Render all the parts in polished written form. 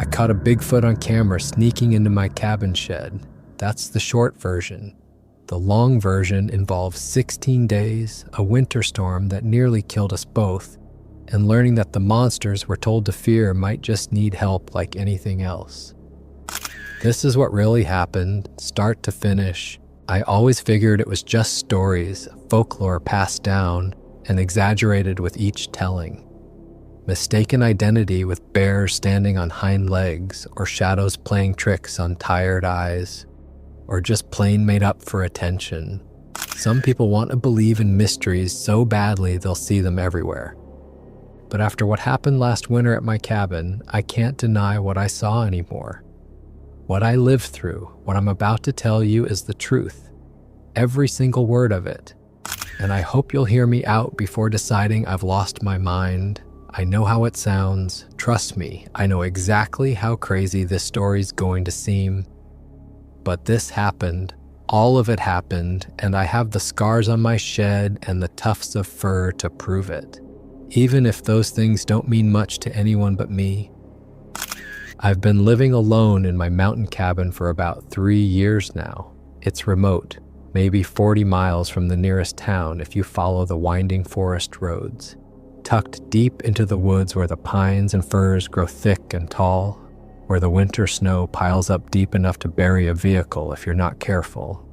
I caught a Bigfoot on camera sneaking into my cabin shed. That's the short version. The long version involves 16 days, a winter storm that nearly killed us both, and learning that the monsters we're told to fear might just need help like anything else. This is what really happened, start to finish. I always figured it was just stories, folklore passed down, and exaggerated with each telling. Mistaken identity with bears standing on hind legs, or shadows playing tricks on tired eyes, or just plain made up for attention. Some people want to believe in mysteries so badly they'll see them everywhere. But after what happened last winter at my cabin, I can't deny what I saw anymore. What I lived through, what I'm about to tell you is the truth. Every single word of it. And I hope you'll hear me out before deciding I've lost my mind. I know how it sounds. Trust me, I know exactly how crazy this story's going to seem. But this happened. All of it happened, and I have the scars on my shed and the tufts of fur to prove it. Even if those things don't mean much to anyone but me. I've been living alone in my mountain cabin for about 3 years now. It's remote, maybe 40 miles from the nearest town if you follow the winding forest roads. Tucked deep into the woods where the pines and firs grow thick and tall, where the winter snow piles up deep enough to bury a vehicle if you're not careful.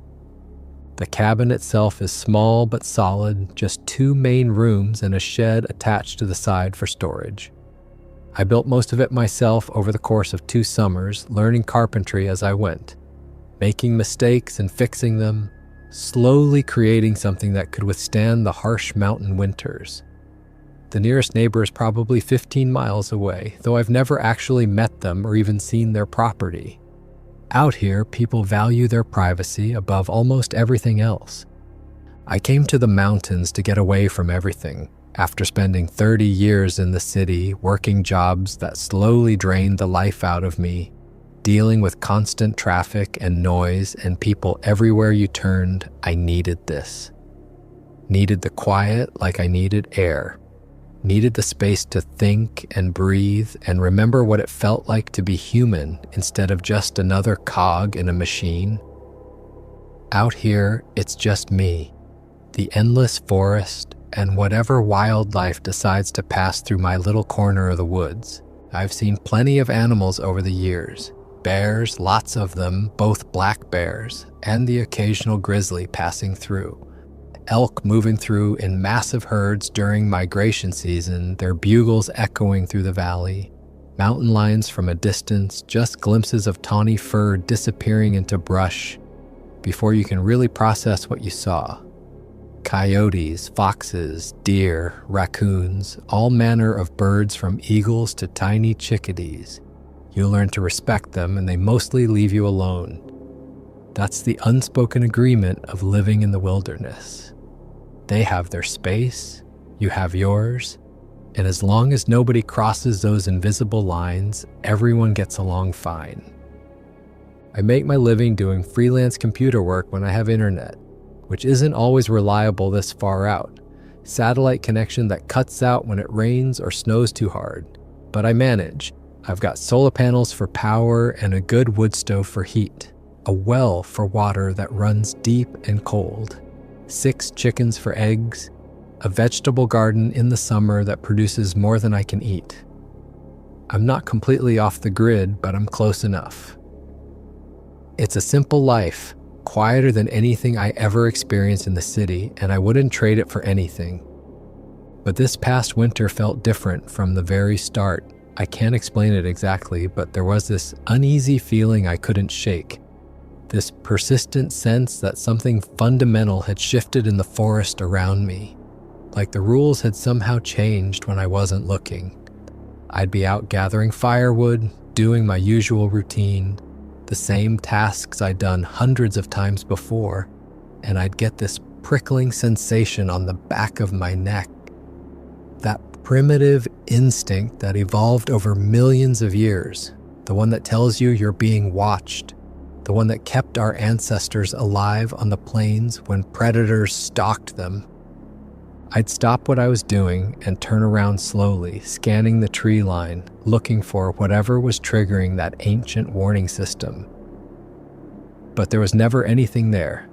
The cabin itself is small but solid, just 2 main rooms and a shed attached to the side for storage. I built most of it myself over the course of 2 summers, learning carpentry as I went, making mistakes and fixing them, slowly creating something that could withstand the harsh mountain winters. The nearest neighbor is probably 15 miles away, though I've never actually met them or even seen their property. Out here, people value their privacy above almost everything else. I came to the mountains to get away from everything, after spending 30 years in the city, working jobs that slowly drained the life out of me, dealing with constant traffic and noise and people everywhere you turned. I needed this. Needed the quiet like I needed air. Needed the space to think and breathe and remember what it felt like to be human instead of just another cog in a machine. Out here, it's just me, the endless forest, and whatever wildlife decides to pass through my little corner of the woods. I've seen plenty of animals over the years. Bears, lots of them, both black bears, and the occasional grizzly passing through. Elk moving through in massive herds during migration season, their bugles echoing through the valley. Mountain lions from a distance, just glimpses of tawny fur disappearing into brush before you can really process what you saw. Coyotes, foxes, deer, raccoons, all manner of birds from eagles to tiny chickadees. You learn to respect them and they mostly leave you alone. That's the unspoken agreement of living in the wilderness. They have their space, you have yours, and as long as nobody crosses those invisible lines, everyone gets along fine. I make my living doing freelance computer work when I have internet, which isn't always reliable this far out. Satellite connection that cuts out when it rains or snows too hard. But I manage. I've got solar panels for power and a good wood stove for heat. A well for water that runs deep and cold. 6 chickens for eggs. A vegetable garden in the summer that produces more than I can eat. I'm not completely off the grid, but I'm close enough. It's a simple life, quieter than anything I ever experienced in the city, and I wouldn't trade it for anything. But this past winter felt different from the very start. I can't explain it exactly, but there was this uneasy feeling I couldn't shake. This persistent sense that something fundamental had shifted in the forest around me. Like the rules had somehow changed when I wasn't looking. I'd be out gathering firewood, doing my usual routine, the same tasks I'd done hundreds of times before, and I'd get this prickling sensation on the back of my neck. That primitive instinct that evolved over millions of years, the one that tells you you're being watched, the one that kept our ancestors alive on the plains when predators stalked them. I'd stop what I was doing and turn around slowly, scanning the tree line, looking for whatever was triggering that ancient warning system. But there was never anything there,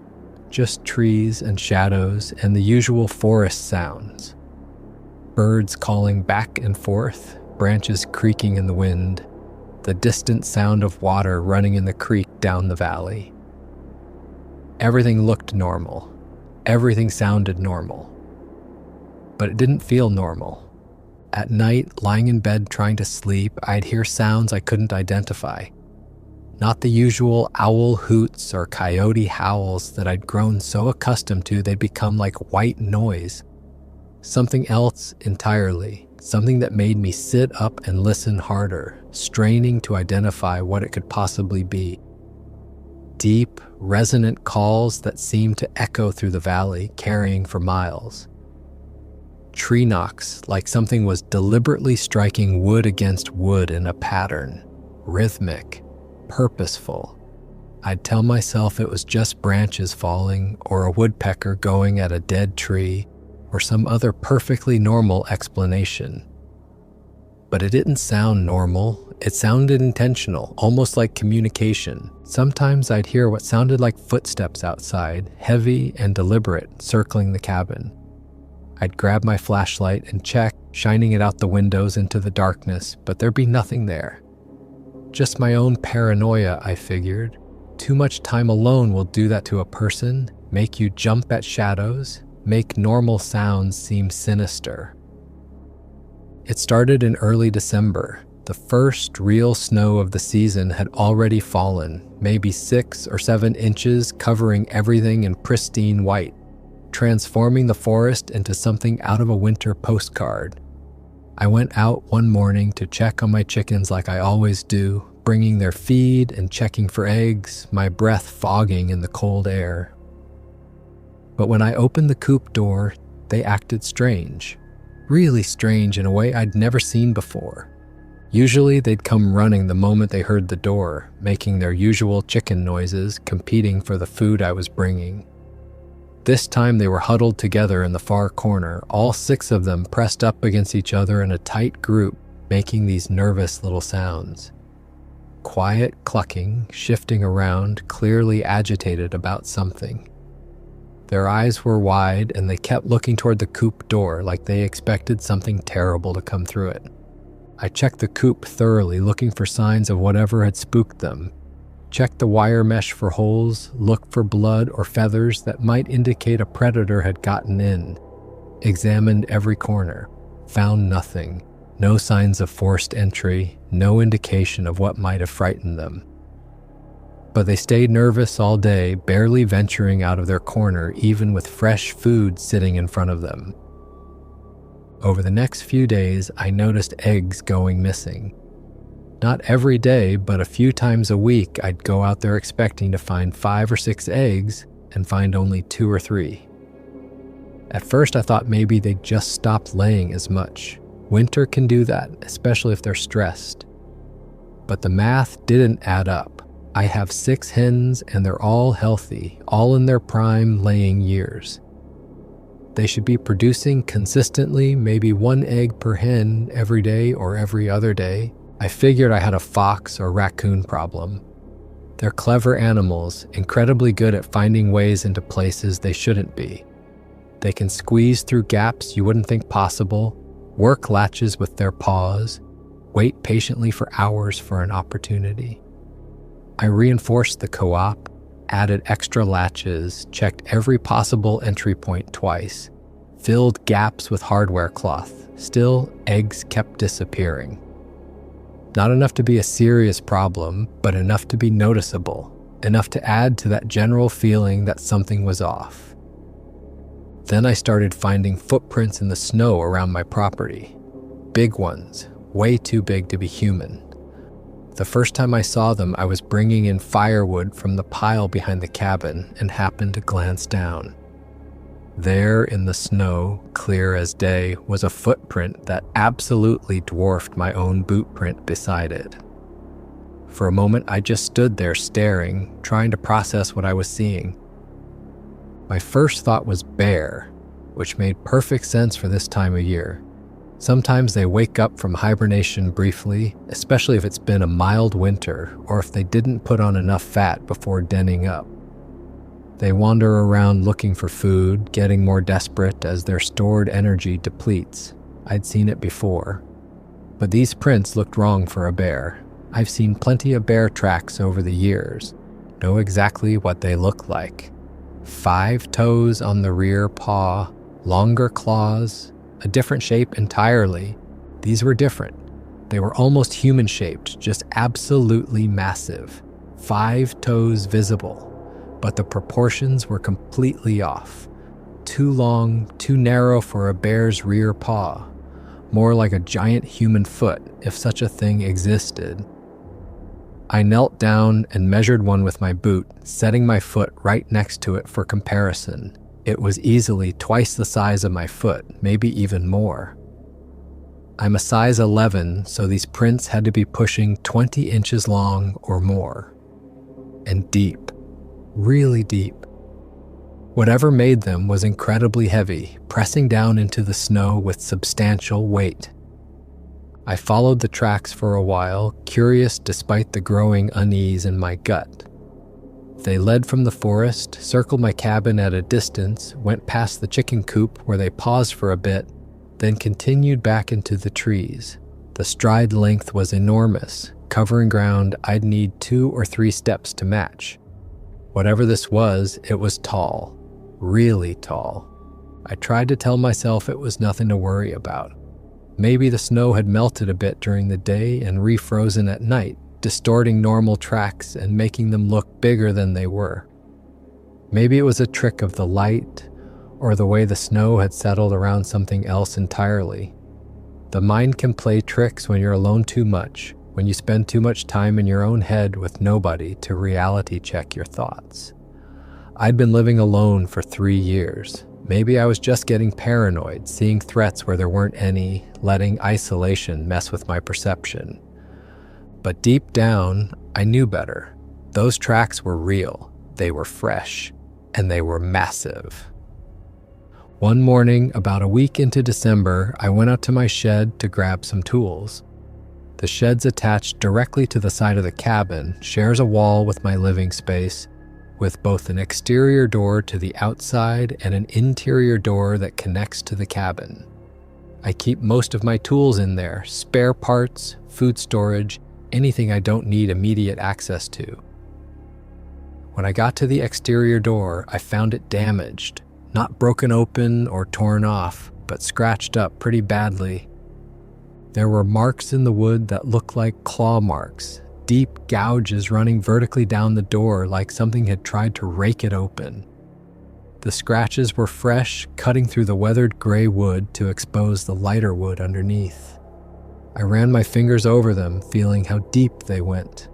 just trees and shadows and the usual forest sounds. Birds calling back and forth, branches creaking in the wind, the distant sound of water running in the creek down the valley. Everything looked normal. Everything sounded normal. But it didn't feel normal. At night, lying in bed trying to sleep, I'd hear sounds I couldn't identify. Not the usual owl hoots or coyote howls that I'd grown so accustomed to they'd become like white noise. Something else entirely, something that made me sit up and listen harder, straining to identify what it could possibly be. Deep, resonant calls that seemed to echo through the valley, carrying for miles. Tree knocks, like something was deliberately striking wood against wood in a pattern, rhythmic, purposeful. I'd tell myself it was just branches falling, or a woodpecker going at a dead tree, or some other perfectly normal explanation. But it didn't sound normal. It sounded intentional, almost like communication. Sometimes I'd hear what sounded like footsteps outside, heavy and deliberate, circling the cabin. I'd grab my flashlight and check, shining it out the windows into the darkness, but there'd be nothing there. Just my own paranoia, I figured. Too much time alone will do that to a person, make you jump at shadows, make normal sounds seem sinister. It started in early December. The first real snow of the season had already fallen, maybe 6 or 7 inches, covering everything in pristine white, transforming the forest into something out of a winter postcard. I went out one morning to check on my chickens like I always do, bringing their feed and checking for eggs, my breath fogging in the cold air. But when I opened the coop door, they acted strange. Really strange in a way I'd never seen before. Usually they'd come running the moment they heard the door, making their usual chicken noises, competing for the food I was bringing. This time they were huddled together in the far corner, all 6 of them pressed up against each other in a tight group, making these nervous little sounds. Quiet clucking, shifting around, clearly agitated about something. Their eyes were wide and they kept looking toward the coop door like they expected something terrible to come through it. I checked the coop thoroughly, looking for signs of whatever had spooked them. Checked the wire mesh for holes, looked for blood or feathers that might indicate a predator had gotten in. Examined every corner. Found nothing. No signs of forced entry, no indication of what might have frightened them. But they stayed nervous all day, barely venturing out of their corner, even with fresh food sitting in front of them. Over the next few days, I noticed eggs going missing. Not every day, but a few times a week, I'd go out there expecting to find 5 or 6 eggs and find only 2 or 3. At first, I thought maybe they'd just stopped laying as much. Winter can do that, especially if they're stressed. But the math didn't add up. I have 6 hens and they're all healthy, all in their prime laying years. They should be producing consistently, maybe 1 egg per hen every day or every other day. I figured I had a fox or raccoon problem. They're clever animals, incredibly good at finding ways into places they shouldn't be. They can squeeze through gaps you wouldn't think possible, work latches with their paws, wait patiently for hours for an opportunity. I reinforced the co-op, added extra latches, checked every possible entry point twice, filled gaps with hardware cloth. Still, eggs kept disappearing. Not enough to be a serious problem, but enough to be noticeable, enough to add to that general feeling that something was off. Then I started finding footprints in the snow around my property. Big ones, way too big to be human. The first time I saw them, I was bringing in firewood from the pile behind the cabin and happened to glance down. There in the snow, clear as day, was a footprint that absolutely dwarfed my own boot print beside it. For a moment, I just stood there staring, trying to process what I was seeing. My first thought was bear, which made perfect sense for this time of year. Sometimes they wake up from hibernation briefly, especially if it's been a mild winter or if they didn't put on enough fat before denning up. They wander around looking for food, getting more desperate as their stored energy depletes. I'd seen it before. But these prints looked wrong for a bear. I've seen plenty of bear tracks over the years. Know exactly what they look like. 5 toes on the rear paw, longer claws, a different shape entirely. These were different. They were almost human-shaped, just absolutely massive. 5 toes visible, but the proportions were completely off. Too long, too narrow for a bear's rear paw. More like a giant human foot, if such a thing existed. I knelt down and measured one with my boot, setting my foot right next to it for comparison. It was easily twice the size of my foot, maybe even more. I'm a size 11, so these prints had to be pushing 20 inches long or more. And deep. Really deep. Whatever made them was incredibly heavy, pressing down into the snow with substantial weight. I followed the tracks for a while, curious despite the growing unease in my gut. They led from the forest, circled my cabin at a distance, went past the chicken coop where they paused for a bit, then continued back into the trees. The stride length was enormous, covering ground I'd need 2 or 3 steps to match. Whatever this was, it was tall, really tall. I tried to tell myself it was nothing to worry about. Maybe the snow had melted a bit during the day and refrozen at night, distorting normal tracks and making them look bigger than they were. Maybe it was a trick of the light or the way the snow had settled around something else entirely. The mind can play tricks when you're alone too much, when you spend too much time in your own head with nobody to reality check your thoughts. I'd been living alone for 3 years. Maybe I was just getting paranoid, seeing threats where there weren't any, letting isolation mess with my perception. But deep down, I knew better. Those tracks were real, they were fresh, and they were massive. One morning, about a week into December, I went out to my shed to grab some tools. The shed's attached directly to the side of the cabin, shares a wall with my living space, with both an exterior door to the outside and an interior door that connects to the cabin. I keep most of my tools in there, spare parts, food storage, anything I don't need immediate access to. When I got to the exterior door, I found it damaged, not broken open or torn off, but scratched up pretty badly. There were marks in the wood that looked like claw marks, deep gouges running vertically down the door like something had tried to rake it open. The scratches were fresh, cutting through the weathered gray wood to expose the lighter wood underneath. I ran my fingers over them, feeling how deep they went.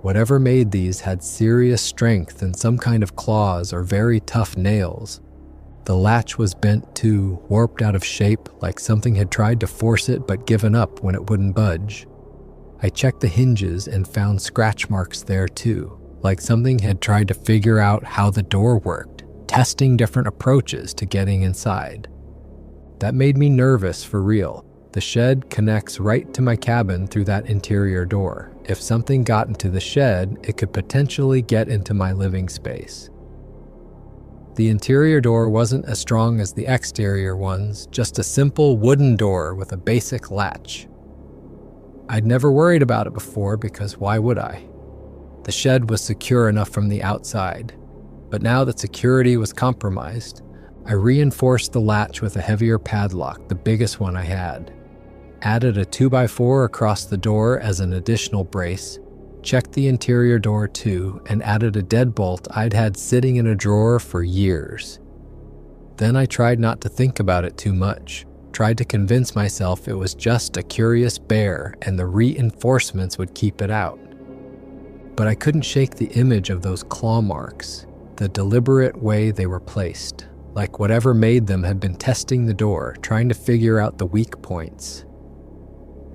Whatever made these had serious strength and some kind of claws or very tough nails. The latch was bent too, warped out of shape like something had tried to force it but given up when it wouldn't budge. I checked the hinges and found scratch marks there too, like something had tried to figure out how the door worked, testing different approaches to getting inside. That made me nervous for real. The shed connects right to my cabin through that interior door. If something got into the shed, it could potentially get into my living space. The interior door wasn't as strong as the exterior ones, just a simple wooden door with a basic latch. I'd never worried about it before because why would I? The shed was secure enough from the outside, but now that security was compromised, I reinforced the latch with a heavier padlock, the biggest one I had. Added a 2x4 across the door as an additional brace, checked the interior door too, and added a deadbolt I'd had sitting in a drawer for years. Then I tried not to think about it too much, tried to convince myself it was just a curious bear and the reinforcements would keep it out. But I couldn't shake the image of those claw marks, the deliberate way they were placed, like whatever made them had been testing the door, trying to figure out the weak points.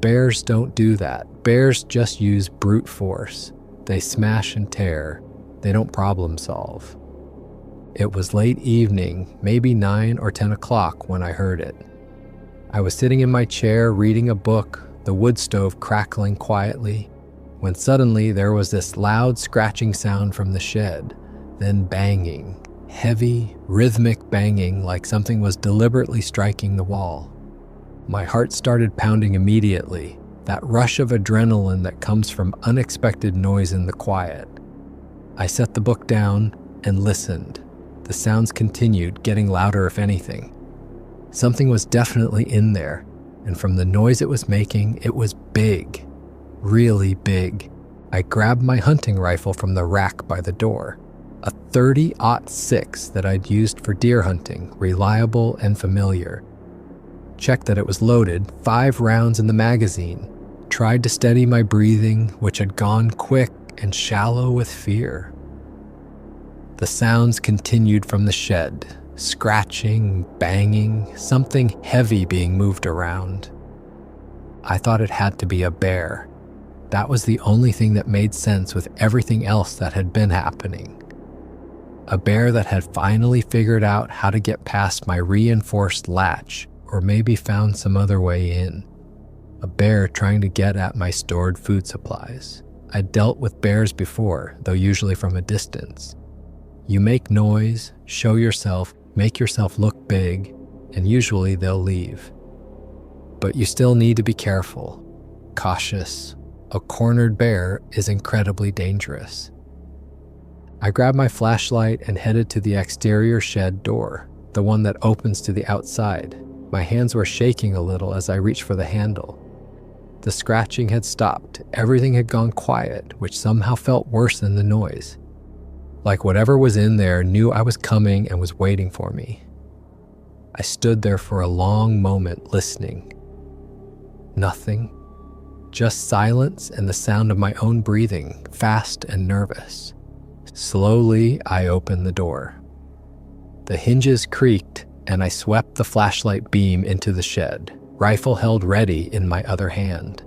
Bears don't do that. Bears just use brute force. They smash and tear. They don't problem solve. It was late evening, maybe 9 or 10 o'clock when I heard it. I was sitting in my chair reading a book, the wood stove crackling quietly, when suddenly there was this loud scratching sound from the shed, then banging, heavy, rhythmic banging like something was deliberately striking the wall. My heart started pounding immediately, that rush of adrenaline that comes from unexpected noise in the quiet. I set the book down and listened. The sounds continued, getting louder if anything. Something was definitely in there, and from the noise it was making, it was big, really big. I grabbed my hunting rifle from the rack by the door, a 30-06 that I'd used for deer hunting, reliable and familiar. Checked that it was loaded, 5 rounds in the magazine. Tried to steady my breathing, which had gone quick and shallow with fear. The sounds continued from the shed, scratching, banging, something heavy being moved around. I thought it had to be a bear. That was the only thing that made sense with everything else that had been happening. A bear that had finally figured out how to get past my reinforced latch, or maybe found some other way in. A bear trying to get at my stored food supplies. I'd dealt with bears before, though usually from a distance. You make noise, show yourself, make yourself look big, and usually they'll leave. But you still need to be careful, cautious. A cornered bear is incredibly dangerous. I grabbed my flashlight and headed to the exterior shed door, the one that opens to the outside. My hands were shaking a little as I reached for the handle. The scratching had stopped, everything had gone quiet, which somehow felt worse than the noise. Like whatever was in there knew I was coming and was waiting for me. I stood there for a long moment listening. Nothing. Just silence and the sound of my own breathing, fast and nervous. Slowly, I opened the door. The hinges creaked, and I swept the flashlight beam into the shed, rifle held ready in my other hand.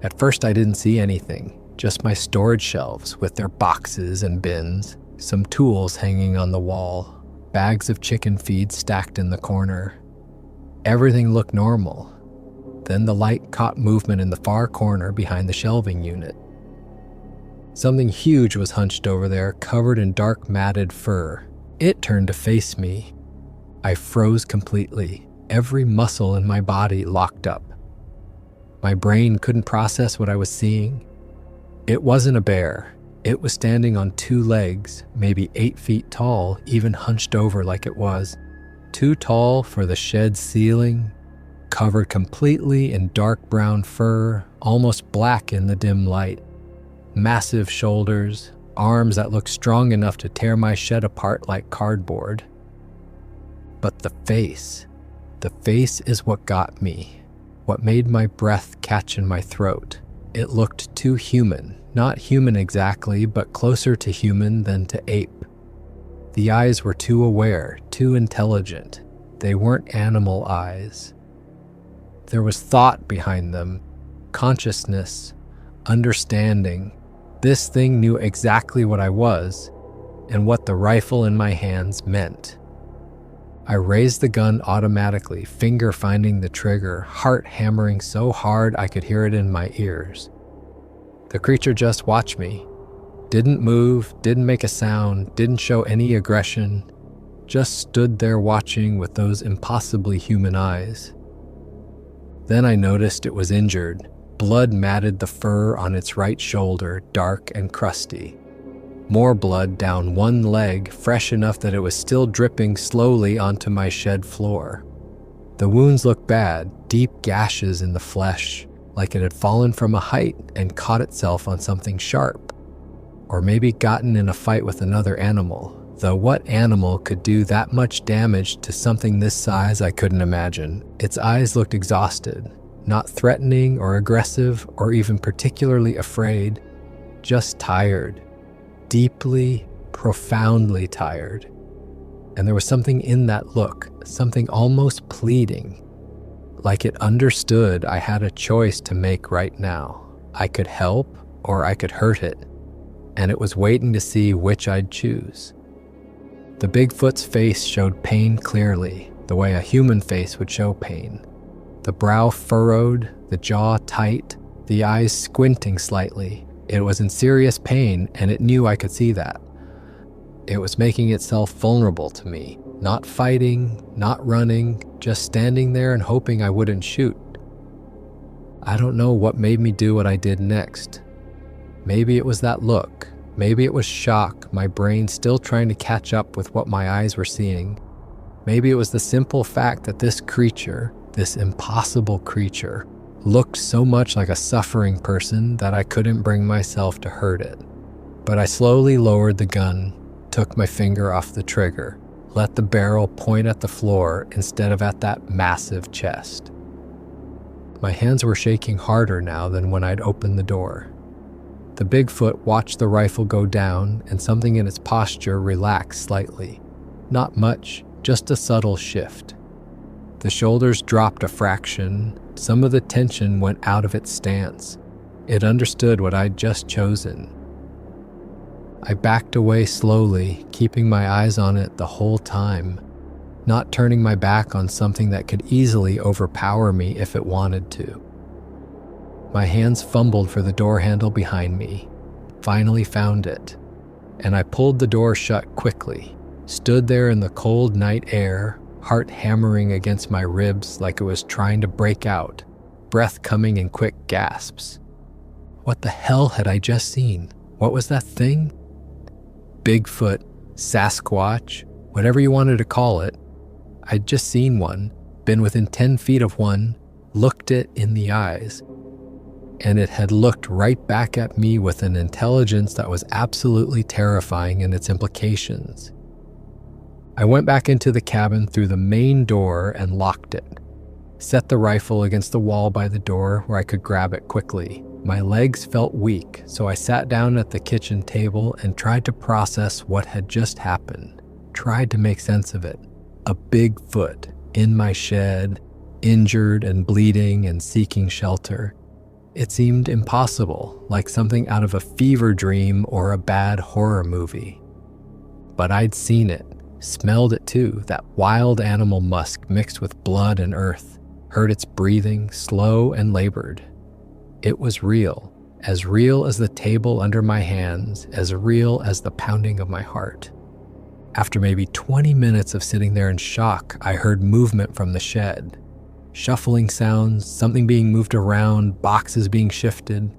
At first, I didn't see anything. Just my storage shelves with their boxes and bins, some tools hanging on the wall, bags of chicken feed stacked in the corner. Everything looked normal. Then the light caught movement in the far corner behind the shelving unit. Something huge was hunched over there, covered in dark matted fur. It turned to face me. I froze completely, every muscle in my body locked up. My brain couldn't process what I was seeing. It wasn't a bear. It was standing on 2 legs, maybe 8 feet tall, even hunched over like it was. Too tall for the shed ceiling, covered completely in dark brown fur, almost black in the dim light. Massive shoulders, arms that looked strong enough to tear my shed apart like cardboard. But the face is what got me, what made my breath catch in my throat. It looked too human, not human exactly, but closer to human than to ape. The eyes were too aware, too intelligent. They weren't animal eyes. There was thought behind them, consciousness, understanding. This thing knew exactly what I was and what the rifle in my hands meant. I raised the gun automatically, finger finding the trigger, heart hammering so hard I could hear it in my ears. The creature just watched me. Didn't move, didn't make a sound, didn't show any aggression, just stood there watching with those impossibly human eyes. Then I noticed it was injured. Blood matted the fur on its right shoulder, dark and crusty. More blood down one leg, fresh enough that it was still dripping slowly onto my shed floor. The wounds looked bad, deep gashes in the flesh, like it had fallen from a height and caught itself on something sharp. Or maybe gotten in a fight with another animal, though what animal could do that much damage to something this size I couldn't imagine. Its eyes looked exhausted, not threatening or aggressive or even particularly afraid, just tired. Deeply, profoundly tired. And there was something in that look, something almost pleading, like it understood I had a choice to make right now. I could help or I could hurt it, and it was waiting to see which I'd choose. The Bigfoot's face showed pain clearly, the way a human face would show pain. The brow furrowed, the jaw tight, the eyes squinting slightly. It was in serious pain, and it knew I could see that. It was making itself vulnerable to me, not fighting, not running, just standing there and hoping I wouldn't shoot. I don't know what made me do what I did next. Maybe it was that look. Maybe it was shock, my brain still trying to catch up with what my eyes were seeing. Maybe it was the simple fact that this creature, this impossible creature, looked so much like a suffering person that I couldn't bring myself to hurt it. But I slowly lowered the gun, took my finger off the trigger, let the barrel point at the floor instead of at that massive chest. My hands were shaking harder now than when I'd opened the door. The Bigfoot watched the rifle go down, and something in its posture relaxed slightly. Not much, just a subtle shift. The shoulders dropped a fraction. Some of the tension went out of its stance. It understood what I'd just chosen. I backed away slowly, keeping my eyes on it the whole time, not turning my back on something that could easily overpower me if it wanted to. My hands fumbled for the door handle behind me, finally found it, and I pulled the door shut quickly, stood there in the cold night air, heart hammering against my ribs like it was trying to break out, breath coming in quick gasps. What the hell had I just seen? What was that thing? Bigfoot, Sasquatch, whatever you wanted to call it. I'd just seen one, been within 10 feet of one, looked it in the eyes, and it had looked right back at me with an intelligence that was absolutely terrifying in its implications. I went back into the cabin through the main door and locked it. Set the rifle against the wall by the door where I could grab it quickly. My legs felt weak, so I sat down at the kitchen table and tried to process what had just happened. Tried to make sense of it. A Bigfoot in my shed, injured and bleeding and seeking shelter. It seemed impossible, like something out of a fever dream or a bad horror movie. But I'd seen it, smelled it too, that wild animal musk mixed with blood and earth, heard its breathing, slow and labored. It was real as the table under my hands, as real as the pounding of my heart. After maybe 20 minutes of sitting there in shock, I heard movement from the shed. Shuffling sounds, something being moved around, boxes being shifted.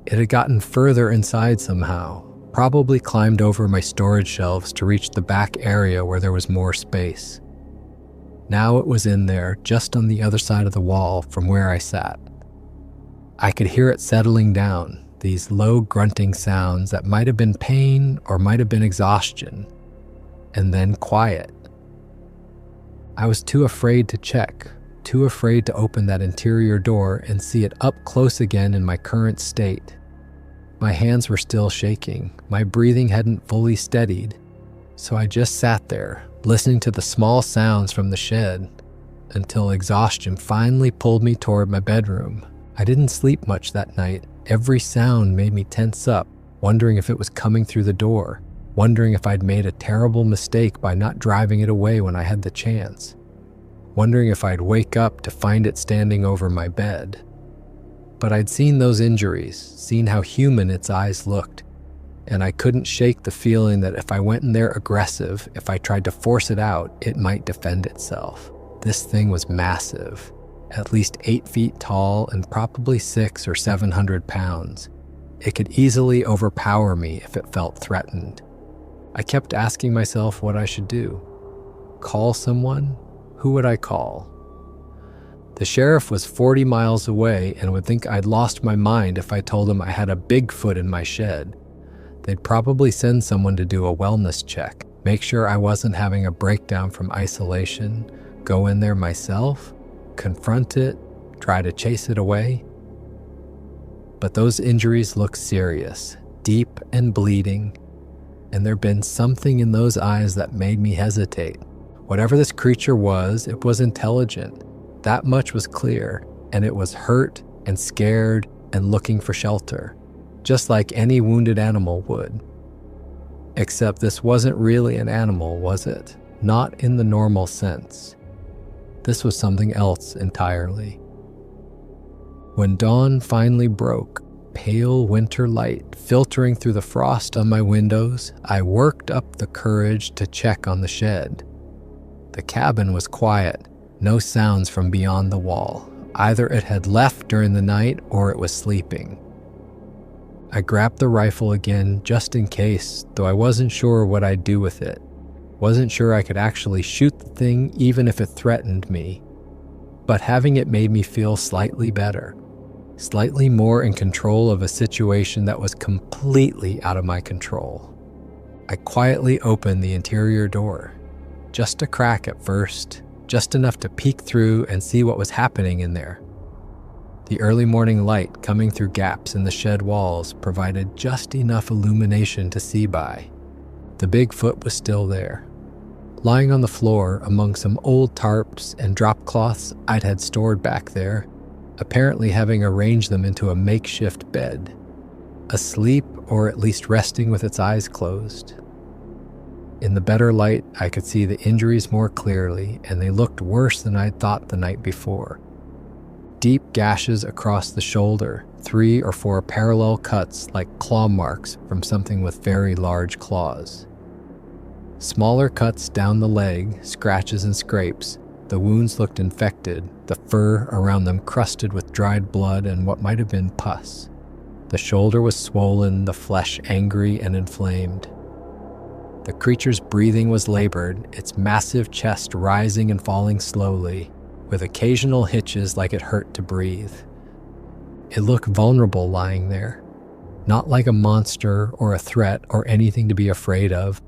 It had gotten further inside somehow, probably climbed over my storage shelves to reach the back area where there was more space. Now it was in there, just on the other side of the wall from where I sat. I could hear it settling down, these low grunting sounds that might have been pain or might have been exhaustion, and then quiet. I was too afraid to check, too afraid to open that interior door and see it up close again in my current state. My hands were still shaking, my breathing hadn't fully steadied, so I just sat there, listening to the small sounds from the shed, until exhaustion finally pulled me toward my bedroom. I didn't sleep much that night. Every sound made me tense up, wondering if it was coming through the door, wondering if I'd made a terrible mistake by not driving it away when I had the chance, wondering if I'd wake up to find it standing over my bed. But I'd seen those injuries, seen how human its eyes looked, and I couldn't shake the feeling that if I went in there aggressive, if I tried to force it out, it might defend itself. This thing was massive, at least 8 feet tall and probably 600 or 700 pounds. It could easily overpower me if it felt threatened. I kept asking myself what I should do. Call someone? Who would I call? The sheriff was 40 miles away and would think I'd lost my mind if I told him I had a Bigfoot in my shed. They'd probably send someone to do a wellness check, make sure I wasn't having a breakdown from isolation, go in there myself, confront it, try to chase it away. But those injuries looked serious, deep and bleeding, and there'd been something in those eyes that made me hesitate. Whatever this creature was, it was intelligent. That much was clear, and it was hurt and scared and looking for shelter, just like any wounded animal would. Except this wasn't really an animal, was it? Not in the normal sense. This was something else entirely. When dawn finally broke, pale winter light filtering through the frost on my windows, I worked up the courage to check on the shed. The cabin was quiet, no sounds from beyond the wall. Either it had left during the night or it was sleeping. I grabbed the rifle again just in case, though I wasn't sure what I'd do with it. Wasn't sure I could actually shoot the thing even if it threatened me. But having it made me feel slightly better. Slightly more in control of a situation that was completely out of my control. I quietly opened the interior door. Just a crack at first, just enough to peek through and see what was happening in there. The early morning light coming through gaps in the shed walls provided just enough illumination to see by. The Bigfoot was still there, lying on the floor among some old tarps and drop cloths I'd had stored back there, apparently having arranged them into a makeshift bed, asleep or at least resting with its eyes closed. In the better light, I could see the injuries more clearly, and they looked worse than I'd thought the night before. Deep gashes across the shoulder, 3 or 4 parallel cuts like claw marks from something with very large claws. Smaller cuts down the leg, scratches and scrapes. The wounds looked infected, the fur around them crusted with dried blood and what might have been pus. The shoulder was swollen, the flesh angry and inflamed. The creature's breathing was labored, its massive chest rising and falling slowly, with occasional hitches like it hurt to breathe. It looked vulnerable lying there, not like a monster or a threat or anything to be afraid of,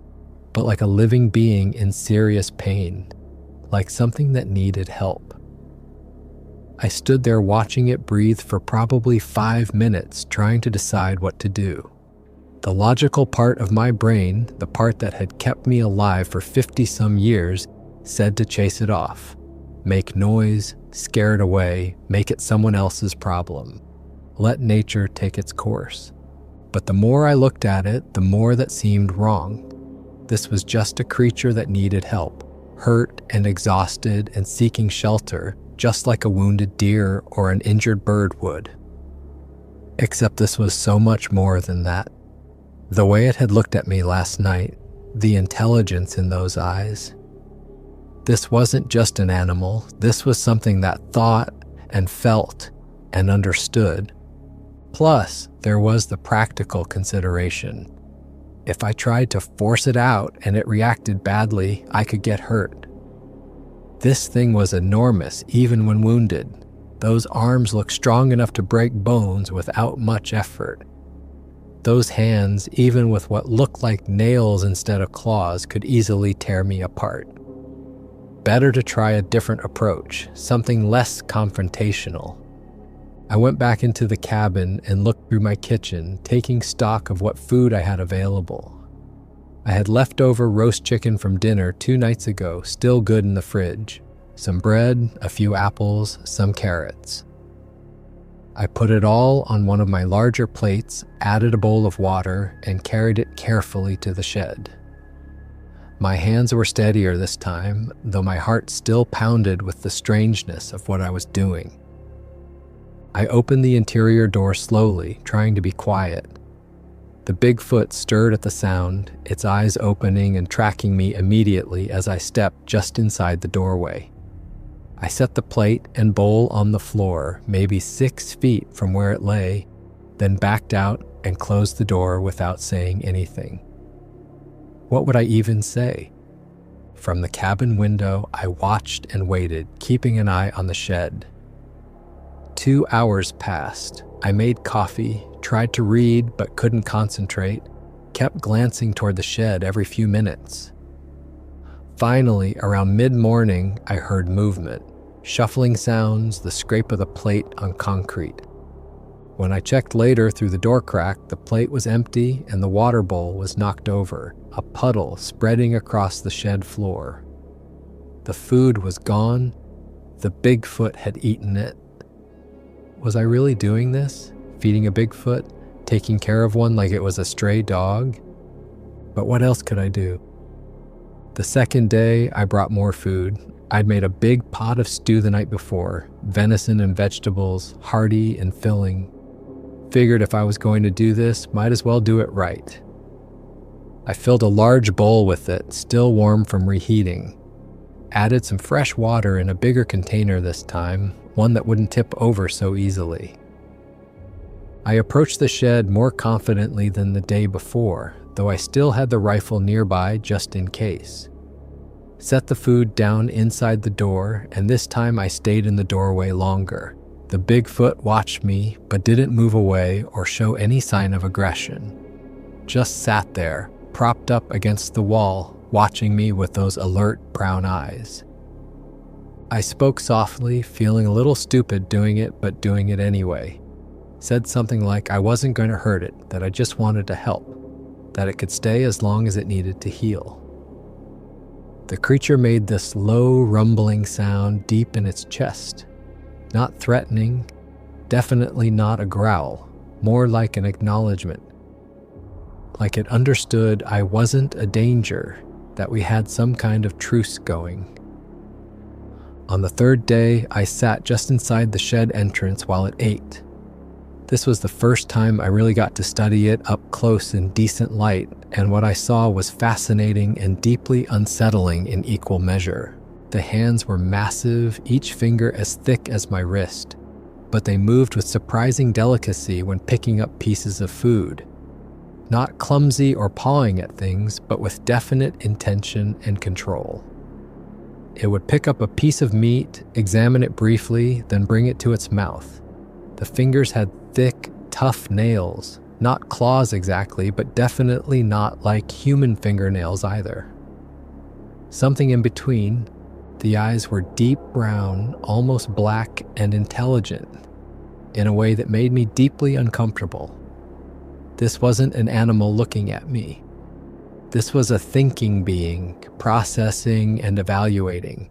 but like a living being in serious pain, like something that needed help. I stood there watching it breathe for probably 5 minutes, trying to decide what to do. The logical part of my brain, the part that had kept me alive for 50-some years, said to chase it off. Make noise, scare it away, make it someone else's problem. Let nature take its course. But the more I looked at it, the more that seemed wrong. This was just a creature that needed help, hurt and exhausted and seeking shelter, just like a wounded deer or an injured bird would. Except this was so much more than that. The way it had looked at me last night, the intelligence in those eyes. This wasn't just an animal, this was something that thought and felt and understood. Plus, there was the practical consideration. If I tried to force it out and it reacted badly, I could get hurt. This thing was enormous, even when wounded. Those arms looked strong enough to break bones without much effort. Those hands, even with what looked like nails instead of claws, could easily tear me apart. Better to try a different approach, something less confrontational. I went back into the cabin and looked through my kitchen, taking stock of what food I had available. I had leftover roast chicken from dinner 2 nights ago, still good in the fridge. Some bread, a few apples, some carrots. I put it all on one of my larger plates, added a bowl of water, and carried it carefully to the shed. My hands were steadier this time, though my heart still pounded with the strangeness of what I was doing. I opened the interior door slowly, trying to be quiet. The Bigfoot stirred at the sound, its eyes opening and tracking me immediately as I stepped just inside the doorway. I set the plate and bowl on the floor, maybe 6 feet from where it lay, then backed out and closed the door without saying anything. What would I even say? From the cabin window, I watched and waited, keeping an eye on the shed. 2 hours passed. I made coffee, tried to read but couldn't concentrate, kept glancing toward the shed every few minutes. Finally, around mid-morning, I heard movement, shuffling sounds, the scrape of the plate on concrete. When I checked later through the door crack, the plate was empty and the water bowl was knocked over, a puddle spreading across the shed floor. The food was gone. The Bigfoot had eaten it. Was I really doing this? Feeding a Bigfoot? Taking care of one like it was a stray dog? but what else could I do? The second day, I brought more food. I'd made a big pot of stew the night before, venison and vegetables, hearty and filling. Figured if I was going to do this, might as well do it right. I filled a large bowl with it, still warm from reheating. Added some fresh water in a bigger container this time, one that wouldn't tip over so easily. I approached the shed more confidently than the day before, though I still had the rifle nearby just in case. Set the food down inside the door, and this time I stayed in the doorway longer. The Bigfoot watched me, but didn't move away or show any sign of aggression. Just sat there, propped up against the wall, watching me with those alert brown eyes. I spoke softly, feeling a little stupid doing it, but doing it anyway. Said something like I wasn't going to hurt it, that I just wanted to help, that it could stay as long as it needed to heal. The creature made this low, rumbling sound deep in its chest. Not threatening, definitely not a growl, more like an acknowledgement. Like it understood I wasn't a danger, that we had some kind of truce going. On the third day, I sat just inside the shed entrance while it ate. This was the first time I really got to study it up close in decent light, and what I saw was fascinating and deeply unsettling in equal measure. The hands were massive, each finger as thick as my wrist, but they moved with surprising delicacy when picking up pieces of food. Not clumsy or pawing at things, but with definite intention and control. It would pick up a piece of meat, examine it briefly, then bring it to its mouth. The fingers had thick, tough nails, not claws exactly, but definitely not like human fingernails either. Something in between. The eyes were deep brown, almost black, and intelligent, in a way that made me deeply uncomfortable. This wasn't an animal looking at me. This was a thinking being, processing and evaluating,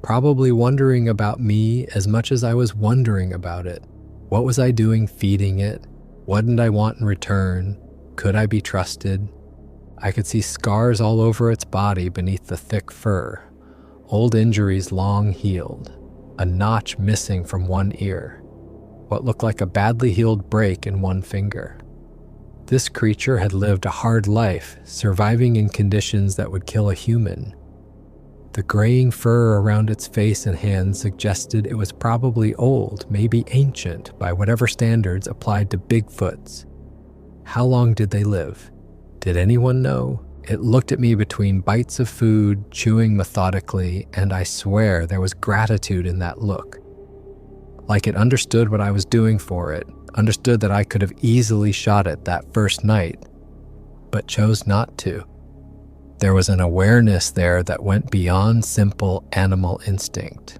probably wondering about me as much as I was wondering about it. What was I doing feeding it? What did I want in return? Could I be trusted? I could see scars all over its body beneath the thick fur, old injuries long healed, a notch missing from one ear, what looked like a badly healed break in one finger. This creature had lived a hard life, surviving in conditions that would kill a human. The graying fur around its face and hands suggested it was probably old, maybe ancient, by whatever standards applied to Bigfoots. How long did they live? Did anyone know? It looked at me between bites of food, chewing methodically, and I swear there was gratitude in that look. Like it understood what I was doing for it, understood that I could have easily shot it that first night, but chose not to. There was an awareness there that went beyond simple animal instinct.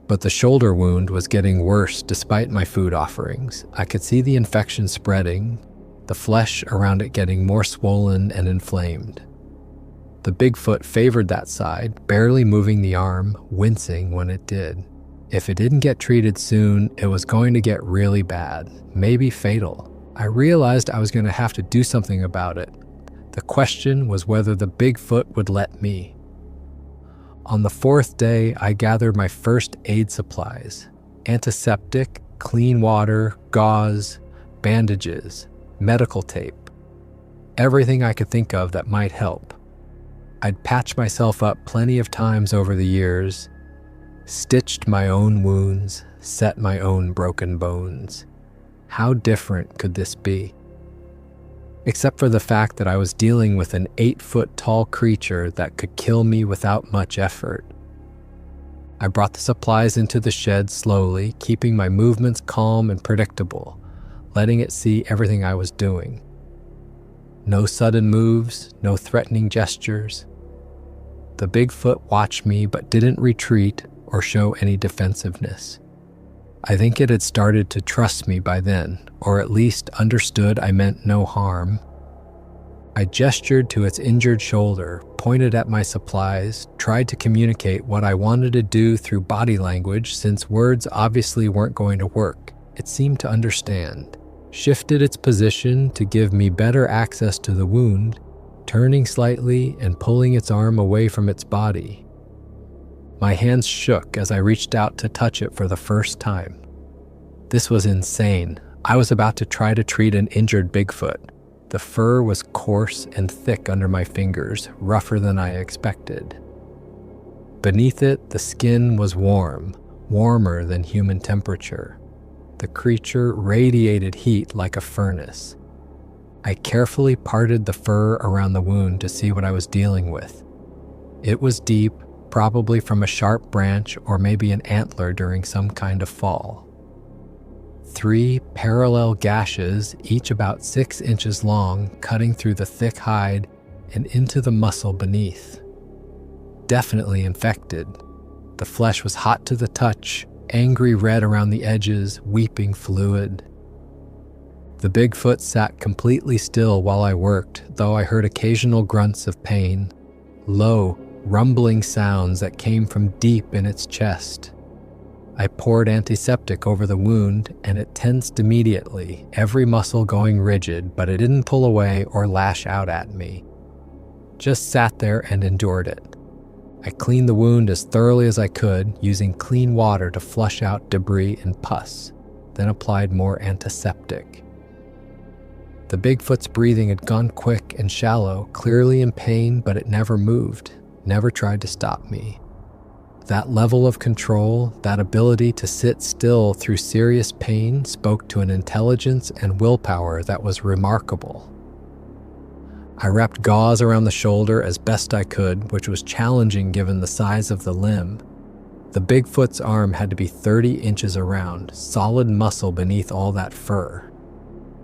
But the shoulder wound was getting worse despite my food offerings. I could see the infection spreading, the flesh around it getting more swollen and inflamed. The Bigfoot favored that side, barely moving the arm, wincing when it did. If it didn't get treated soon, it was going to get really bad, maybe fatal. I realized I was going to have to do something about it. The question was whether the Bigfoot would let me. On the fourth day, I gathered my first aid supplies: antiseptic, clean water, gauze, bandages, medical tape, everything I could think of that might help. I'd patched myself up plenty of times over the years, stitched my own wounds, set my own broken bones. How different could this be? Except for the fact that I was dealing with an 8-foot-tall creature that could kill me without much effort. I brought the supplies into the shed slowly, keeping my movements calm and predictable, letting it see everything I was doing. No sudden moves, no threatening gestures. The Bigfoot watched me but didn't retreat or show any defensiveness. I think it had started to trust me by then, or at least understood I meant no harm. I gestured to its injured shoulder, pointed at my supplies, tried to communicate what I wanted to do through body language since words obviously weren't going to work. It seemed to understand, shifted its position to give me better access to the wound, turning slightly and pulling its arm away from its body. My hands shook as I reached out to touch it for the first time. This was insane. I was about to try to treat an injured Bigfoot. The fur was coarse and thick under my fingers, rougher than I expected. Beneath it, the skin was warm, warmer than human temperature. The creature radiated heat like a furnace. I carefully parted the fur around the wound to see what I was dealing with. It was deep, probably from a sharp branch or maybe an antler during some kind of fall. 3 parallel gashes, each about 6 inches long, cutting through the thick hide and into the muscle beneath. Definitely infected. The flesh was hot to the touch, angry red around the edges, weeping fluid. The Bigfoot sat completely still while I worked, though I heard occasional grunts of pain, low, rumbling sounds that came from deep in its chest. I poured antiseptic over the wound and it tensed immediately, every muscle going rigid, but it didn't pull away or lash out at me. Just sat there and endured it. I cleaned the wound as thoroughly as I could, using clean water to flush out debris and pus, then applied more antiseptic. The Bigfoot's breathing had gone quick and shallow, clearly in pain, but it never moved, never tried to stop me. That level of control, that ability to sit still through serious pain, spoke to an intelligence and willpower that was remarkable. I wrapped gauze around the shoulder as best I could, which was challenging given the size of the limb. The Bigfoot's arm had to be 30 inches around, solid muscle beneath all that fur.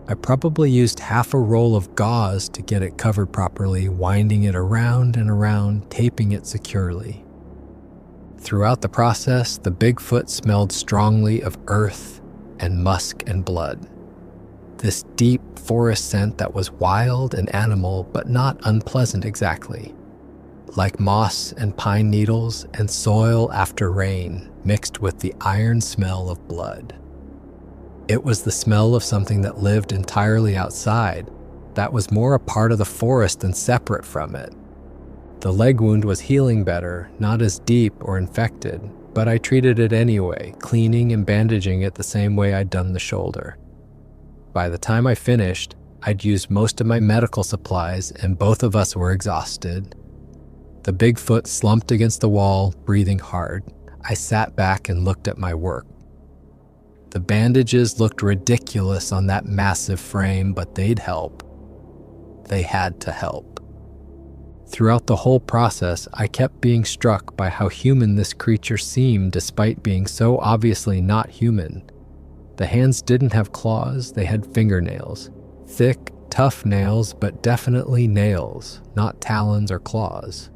I probably used half a roll of gauze to get it covered properly, winding it around and around, taping it securely. Throughout the process, the Bigfoot smelled strongly of earth and musk and blood. This deep forest scent that was wild and animal, but not unpleasant exactly. Like moss and pine needles and soil after rain, mixed with the iron smell of blood. It was the smell of something that lived entirely outside, that was more a part of the forest than separate from it. The leg wound was healing better, not as deep or infected, but I treated it anyway, cleaning and bandaging it the same way I'd done the shoulder. By the time I finished, I'd used most of my medical supplies and both of us were exhausted. The Bigfoot slumped against the wall, breathing hard. I sat back and looked at my work. The bandages looked ridiculous on that massive frame, but they'd help. They had to help. Throughout the whole process, I kept being struck by how human this creature seemed despite being so obviously not human. The hands didn't have claws, they had fingernails. Thick, tough nails, but definitely nails, not talons or claws.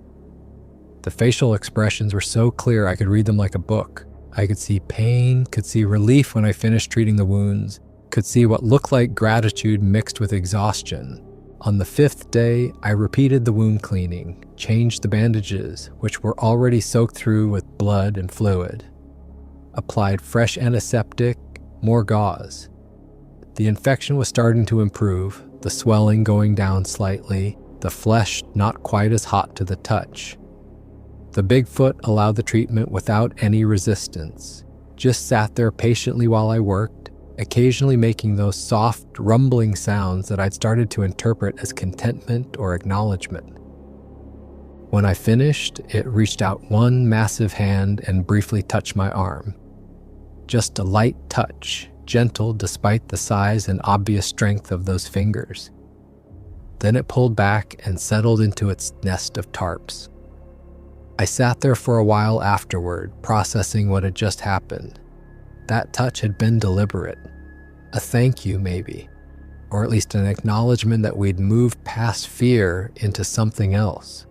The facial expressions were so clear I could read them like a book. I could see pain, could see relief when I finished treating the wounds, could see what looked like gratitude mixed with exhaustion. On the 5th day, I repeated the wound cleaning, changed the bandages, which were already soaked through with blood and fluid, applied fresh antiseptic, more gauze. The infection was starting to improve, the swelling going down slightly, the flesh not quite as hot to the touch. The Bigfoot allowed the treatment without any resistance, just sat there patiently while I worked, occasionally making those soft, rumbling sounds that I'd started to interpret as contentment or acknowledgement. When I finished, it reached out one massive hand and briefly touched my arm. Just a light touch, gentle despite the size and obvious strength of those fingers. Then it pulled back and settled into its nest of tarps. I sat there for a while afterward, processing what had just happened. That touch had been deliberate. A thank you, maybe. Or at least an acknowledgement that we'd moved past fear into something else.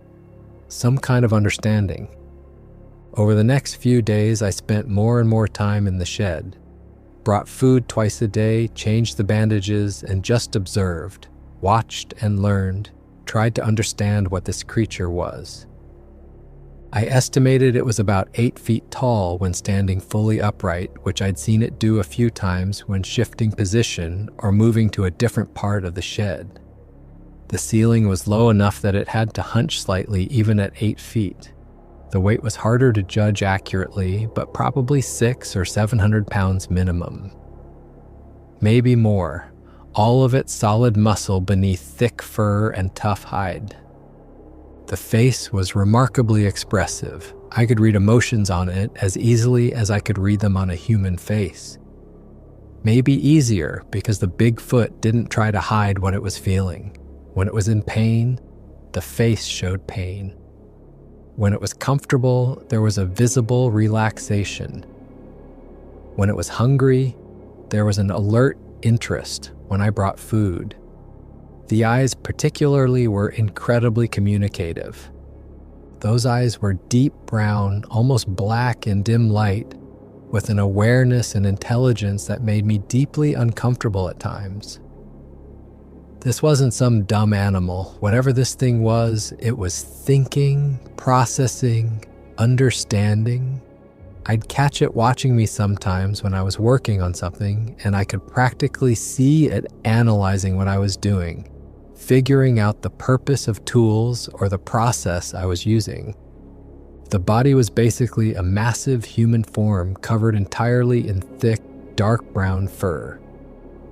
Some kind of understanding. Over the next few days, I spent more and more time in the shed. Brought food twice a day, changed the bandages, and just observed. Watched and learned. Tried to understand what this creature was. I estimated it was about 8 feet tall when standing fully upright, which I'd seen it do a few times when shifting position or moving to a different part of the shed. The ceiling was low enough that it had to hunch slightly even at 8 feet. The weight was harder to judge accurately, but probably 600 or 700 pounds minimum. Maybe more, all of it solid muscle beneath thick fur and tough hide. The face was remarkably expressive. I could read emotions on it as easily as I could read them on a human face. Maybe easier because the Bigfoot didn't try to hide what it was feeling. When it was in pain, the face showed pain. When it was comfortable, there was a visible relaxation. When it was hungry, there was an alert interest when I brought food. The eyes particularly were incredibly communicative. Those eyes were deep brown, almost black in dim light, with an awareness and intelligence that made me deeply uncomfortable at times. This wasn't some dumb animal. Whatever this thing was, it was thinking, processing, understanding. I'd catch it watching me sometimes when I was working on something, and I could practically see it analyzing what I was doing, figuring out the purpose of tools or the process I was using. The body was basically a massive human form covered entirely in thick, dark brown fur.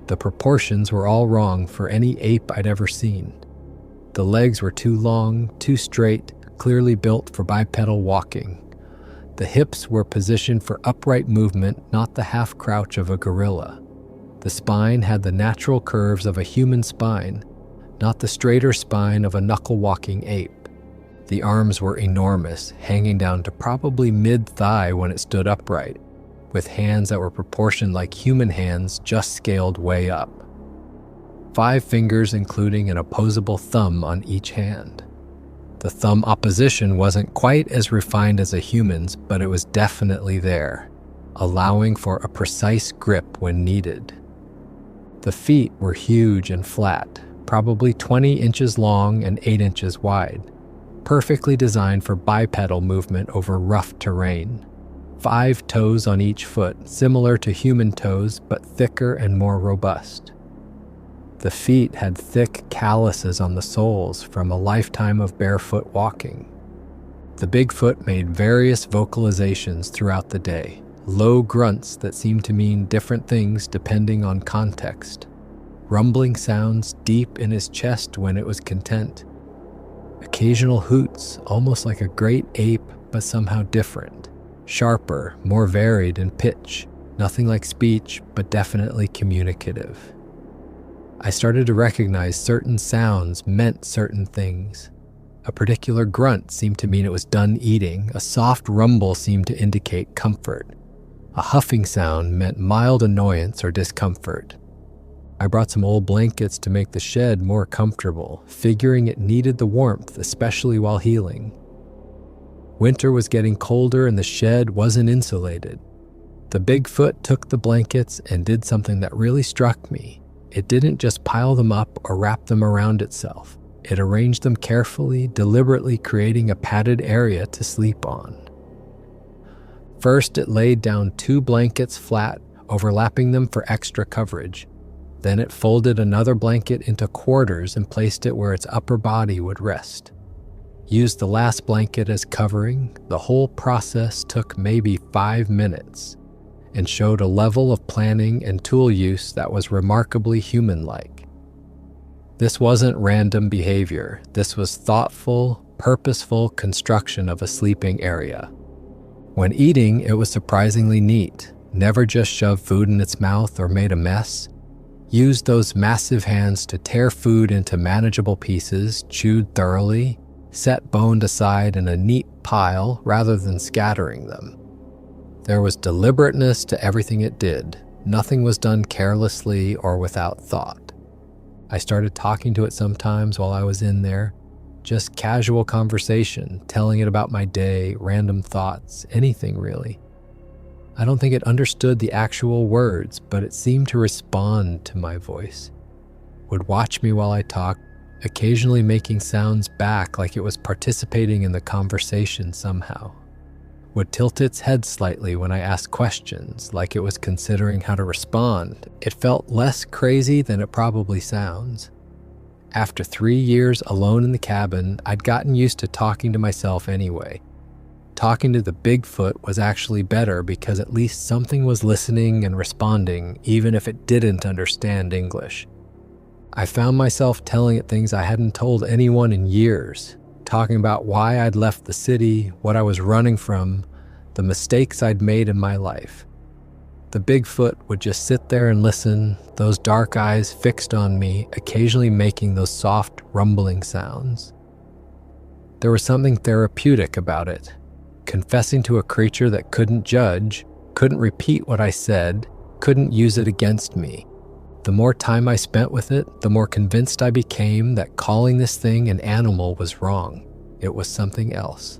The proportions were all wrong for any ape I'd ever seen. The legs were too long, too straight, clearly built for bipedal walking. The hips were positioned for upright movement, not the half crouch of a gorilla. The spine had the natural curves of a human spine, not the straighter spine of a knuckle-walking ape. The arms were enormous, hanging down to probably mid-thigh when it stood upright, with hands that were proportioned like human hands, just scaled way up. 5 fingers, including an opposable thumb on each hand. The thumb opposition wasn't quite as refined as a human's, but it was definitely there, allowing for a precise grip when needed. The feet were huge and flat, probably 20 inches long and 8 inches wide, perfectly designed for bipedal movement over rough terrain. 5 toes on each foot, similar to human toes, but thicker and more robust. The feet had thick calluses on the soles from a lifetime of barefoot walking. The Bigfoot made various vocalizations throughout the day, low grunts that seemed to mean different things depending on context, rumbling sounds deep in his chest when it was content, occasional hoots, almost like a great ape but somehow different, sharper, more varied in pitch, nothing like speech but definitely communicative. I started to recognize certain sounds meant certain things. A particular grunt seemed to mean it was done eating. A soft rumble seemed to indicate comfort. A huffing sound meant mild annoyance or discomfort. I brought some old blankets to make the shed more comfortable, figuring it needed the warmth, especially while healing. Winter was getting colder and the shed wasn't insulated. The Bigfoot took the blankets and did something that really struck me. It didn't just pile them up or wrap them around itself. It arranged them carefully, deliberately creating a padded area to sleep on. First, it laid down 2 blankets flat, overlapping them for extra coverage. Then it folded another blanket into quarters and placed it where its upper body would rest. Used the last blanket as covering. The whole process took maybe 5 minutes and showed a level of planning and tool use that was remarkably human-like. This wasn't random behavior. This was thoughtful, purposeful construction of a sleeping area. When eating, it was surprisingly neat. Never just shoved food in its mouth or made a mess. Used those massive hands to tear food into manageable pieces, chewed thoroughly, set boned aside in a neat pile rather than scattering them. There was deliberateness to everything it did. Nothing was done carelessly or without thought. I started talking to it sometimes while I was in there, just casual conversation, telling it about my day, random thoughts, anything really. I don't think it understood the actual words, but it seemed to respond to my voice. Would watch me while I talked, occasionally making sounds back like it was participating in the conversation somehow. Would tilt its head slightly when I asked questions, like it was considering how to respond. It felt less crazy than it probably sounds. After 3 years alone in the cabin, I'd gotten used to talking to myself anyway. Talking to the Bigfoot was actually better because at least something was listening and responding, even if it didn't understand English. I found myself telling it things I hadn't told anyone in years, talking about why I'd left the city, what I was running from, the mistakes I'd made in my life. The Bigfoot would just sit there and listen, those dark eyes fixed on me, occasionally making those soft, rumbling sounds. There was something therapeutic about it. Confessing to a creature that couldn't judge, couldn't repeat what I said, couldn't use it against me. The more time I spent with it, the more convinced I became that calling this thing an animal was wrong. It was something else.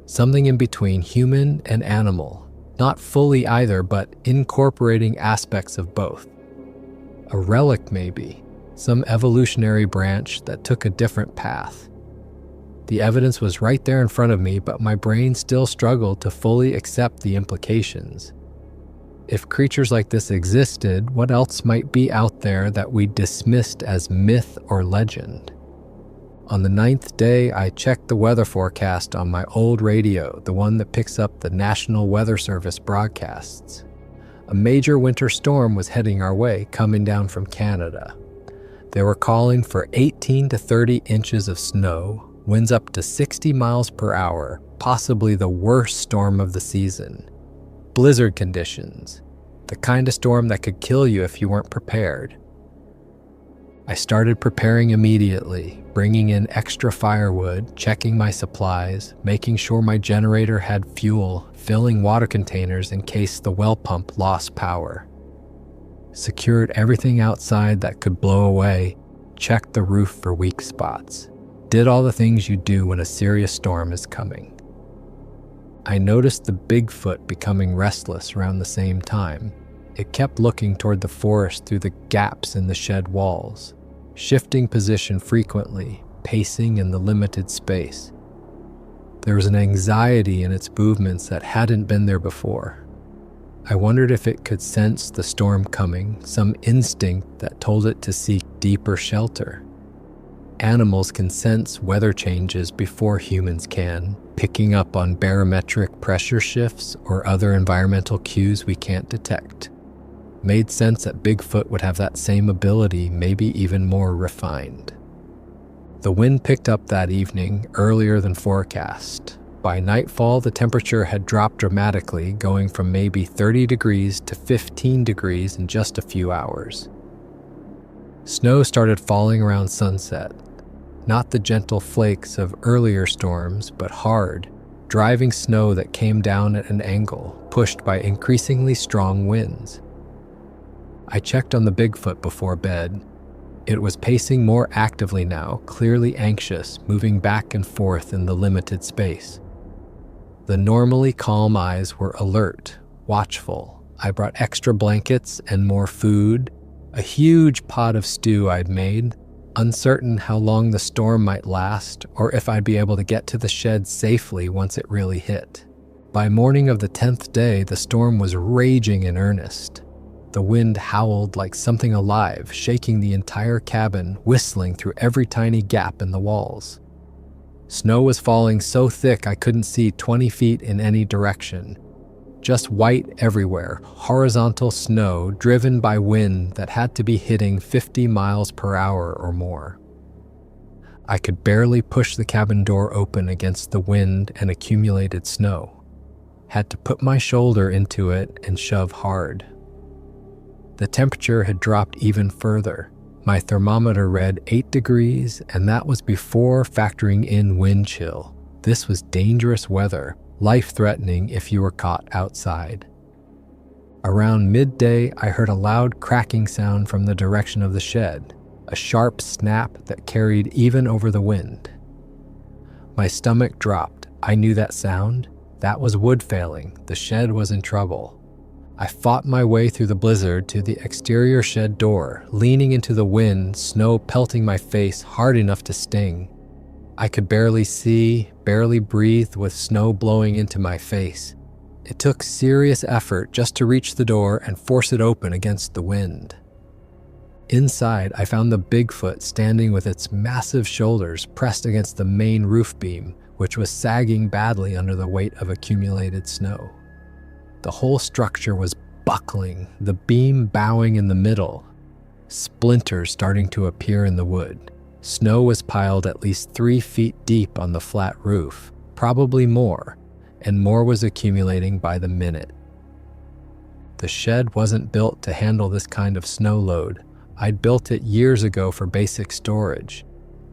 Something in between human and animal. Not fully either, but incorporating aspects of both. A relic maybe, some evolutionary branch that took a different path. The evidence was right there in front of me, but my brain still struggled to fully accept the implications. If creatures like this existed, what else might be out there that we dismissed as myth or legend? On the 9th day, I checked the weather forecast on my old radio, the one that picks up the National Weather Service broadcasts. A major winter storm was heading our way, coming down from Canada. They were calling for 18 to 30 inches of snow, winds up to 60 miles per hour, possibly the worst storm of the season. Blizzard conditions, the kind of storm that could kill you if you weren't prepared. I started preparing immediately, bringing in extra firewood, checking my supplies, making sure my generator had fuel, filling water containers in case the well pump lost power. Secured everything outside that could blow away, checked the roof for weak spots. Did all the things you do when a serious storm is coming. I noticed the Bigfoot becoming restless around the same time. It kept looking toward the forest through the gaps in the shed walls, shifting position frequently, pacing in the limited space. There was an anxiety in its movements that hadn't been there before. I wondered if it could sense the storm coming, some instinct that told it to seek deeper shelter. Animals can sense weather changes before humans can, picking up on barometric pressure shifts or other environmental cues we can't detect. Made sense that Bigfoot would have that same ability, maybe even more refined. The wind picked up that evening, earlier than forecast. By nightfall, the temperature had dropped dramatically, going from maybe 30 degrees to 15 degrees in just a few hours. Snow started falling around sunset. Not the gentle flakes of earlier storms, but hard, driving snow that came down at an angle, pushed by increasingly strong winds. I checked on the Bigfoot before bed. It was pacing more actively now, clearly anxious, moving back and forth in the limited space. The normally calm eyes were alert, watchful. I brought extra blankets and more food, a huge pot of stew I'd made, uncertain how long the storm might last or if I'd be able to get to the shed safely once it really hit. By morning of the 10th day, the storm was raging in earnest. The wind howled like something alive, shaking the entire cabin, whistling through every tiny gap in the walls. Snow was falling so thick I couldn't see 20 feet in any direction. Just white everywhere, horizontal snow driven by wind that had to be hitting 50 miles per hour or more. I could barely push the cabin door open against the wind and accumulated snow. Had to put my shoulder into it and shove hard. The temperature had dropped even further. My thermometer read 8 degrees, and that was before factoring in wind chill. This was dangerous weather, life-threatening if you were caught outside. Around midday, I heard a loud cracking sound from the direction of the shed, a sharp snap that carried even over the wind. My stomach dropped. I knew that sound. That was wood failing. The shed was in trouble. I fought my way through the blizzard to the exterior shed door, leaning into the wind, snow pelting my face hard enough to sting. I could barely see, barely breathe with snow blowing into my face. It took serious effort just to reach the door and force it open against the wind. Inside, I found the Bigfoot standing with its massive shoulders pressed against the main roof beam, which was sagging badly under the weight of accumulated snow. The whole structure was buckling, the beam bowing in the middle, splinters starting to appear in the wood. Snow was piled at least 3 feet deep on the flat roof, probably more, and more was accumulating by the minute. The shed wasn't built to handle this kind of snow load. I'd built it years ago for basic storage,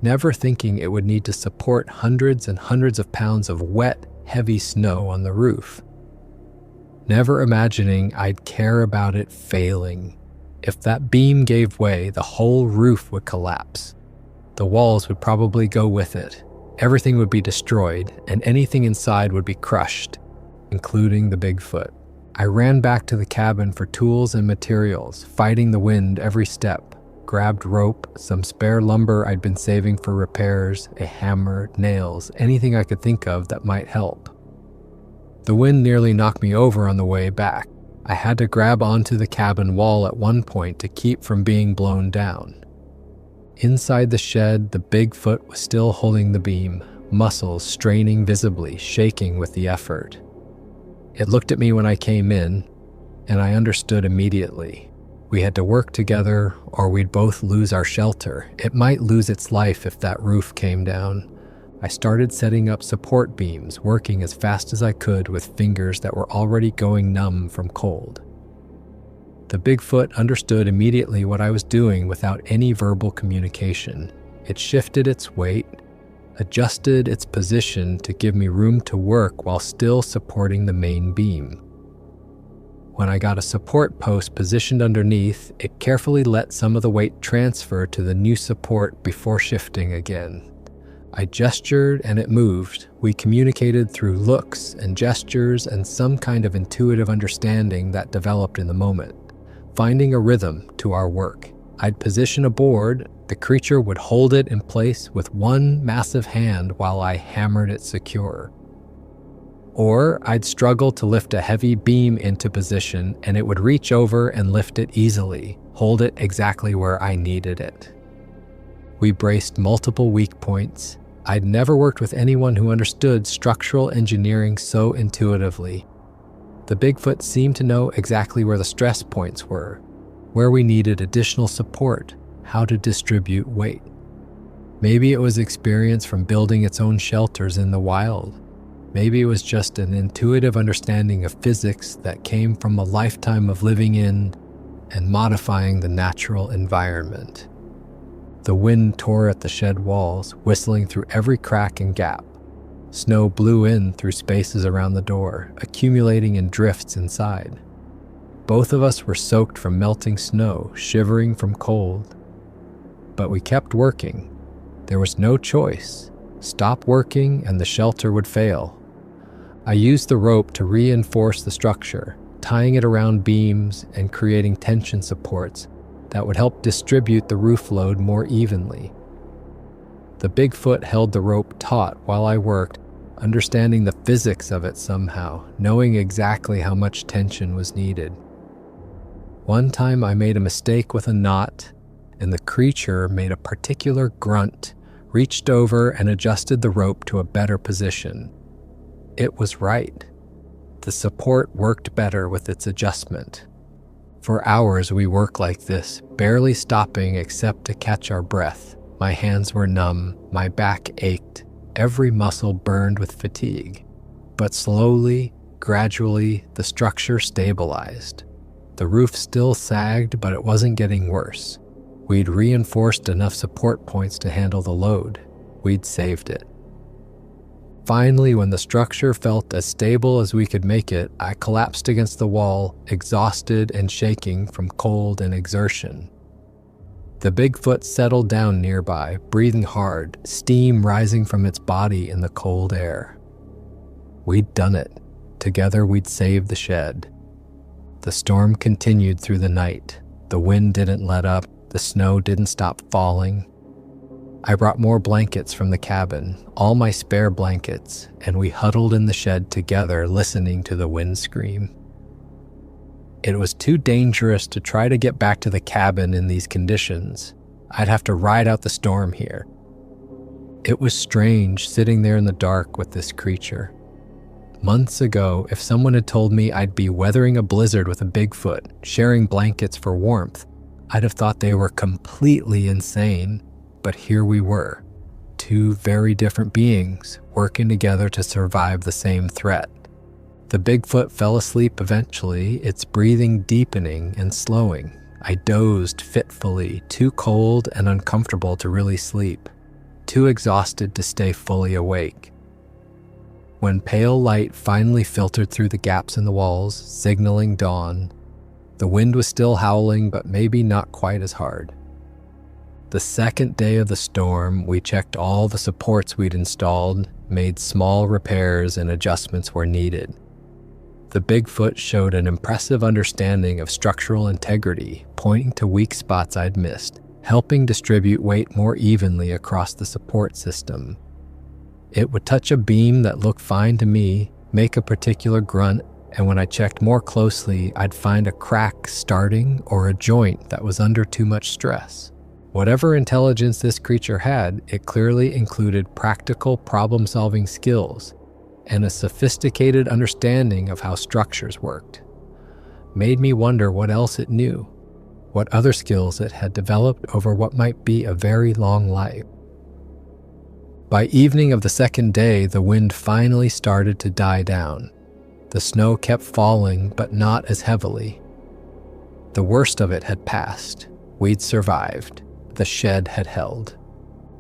never thinking it would need to support hundreds and hundreds of pounds of wet, heavy snow on the roof. Never imagining I'd care about it failing. If that beam gave way, the whole roof would collapse. The walls would probably go with it. Everything would be destroyed, and anything inside would be crushed, including the Bigfoot. I ran back to the cabin for tools and materials, fighting the wind every step. Grabbed rope, some spare lumber I'd been saving for repairs, a hammer, nails, anything I could think of that might help. The wind nearly knocked me over on the way back. I had to grab onto the cabin wall at one point to keep from being blown down. Inside the shed, the Bigfoot was still holding the beam, muscles straining visibly, shaking with the effort. It looked at me when I came in, and I understood immediately. We had to work together, or we'd both lose our shelter. It might lose its life if that roof came down. I started setting up support beams, working as fast as I could with fingers that were already going numb from cold. The Bigfoot understood immediately what I was doing without any verbal communication. It shifted its weight, adjusted its position to give me room to work while still supporting the main beam. When I got a support post positioned underneath, it carefully let some of the weight transfer to the new support before shifting again. I gestured and it moved. We communicated through looks and gestures and some kind of intuitive understanding that developed in the moment, finding a rhythm to our work. I'd position a board. The creature would hold it in place with one massive hand while I hammered it secure. Or I'd struggle to lift a heavy beam into position and it would reach over and lift it easily, hold it exactly where I needed it. We braced multiple weak points. I'd never worked with anyone who understood structural engineering so intuitively. The Bigfoot seemed to know exactly where the stress points were, where we needed additional support, how to distribute weight. Maybe it was experience from building its own shelters in the wild. Maybe it was just an intuitive understanding of physics that came from a lifetime of living in and modifying the natural environment. The wind tore at the shed walls, whistling through every crack and gap. Snow blew in through spaces around the door, accumulating in drifts inside. Both of us were soaked from melting snow, shivering from cold. But we kept working. There was no choice. Stop working and the shelter would fail. I used the rope to reinforce the structure, tying it around beams and creating tension supports that would help distribute the roof load more evenly. The Bigfoot held the rope taut while I worked, understanding the physics of it somehow, knowing exactly how much tension was needed. One time I made a mistake with a knot, and the creature made a particular grunt, reached over and adjusted the rope to a better position. It was right. The support worked better with its adjustment. For hours we worked like this, barely stopping except to catch our breath. My hands were numb, my back ached, every muscle burned with fatigue. But slowly, gradually, the structure stabilized. The roof still sagged, but it wasn't getting worse. We'd reinforced enough support points to handle the load. We'd saved it. Finally, when the structure felt as stable as we could make it, I collapsed against the wall, exhausted and shaking from cold and exertion. The Bigfoot settled down nearby, breathing hard, steam rising from its body in the cold air. We'd done it. Together we'd saved the shed. The storm continued through the night. The wind didn't let up. The snow didn't stop falling. I brought more blankets from the cabin, all my spare blankets, and we huddled in the shed together listening to the wind scream. It was too dangerous to try to get back to the cabin in these conditions. I'd have to ride out the storm here. It was strange sitting there in the dark with this creature. Months ago, if someone had told me I'd be weathering a blizzard with a Bigfoot, sharing blankets for warmth, I'd have thought they were completely insane. But here we were, two very different beings working together to survive the same threat. The Bigfoot fell asleep eventually, its breathing deepening and slowing. I dozed fitfully, too cold and uncomfortable to really sleep, too exhausted to stay fully awake. When pale light finally filtered through the gaps in the walls, signaling dawn, the wind was still howling, but maybe not quite as hard. The second day of the storm, we checked all the supports we'd installed, made small repairs and adjustments where needed. The Bigfoot showed an impressive understanding of structural integrity, pointing to weak spots I'd missed, helping distribute weight more evenly across the support system. It would touch a beam that looked fine to me, make a particular grunt, and when I checked more closely, I'd find a crack starting or a joint that was under too much stress. Whatever intelligence this creature had, it clearly included practical problem-solving skills and a sophisticated understanding of how structures worked. Made me wonder what else it knew, what other skills it had developed over what might be a very long life. By evening of the second day, the wind finally started to die down. The snow kept falling, but not as heavily. The worst of it had passed. We'd survived. The shed had held.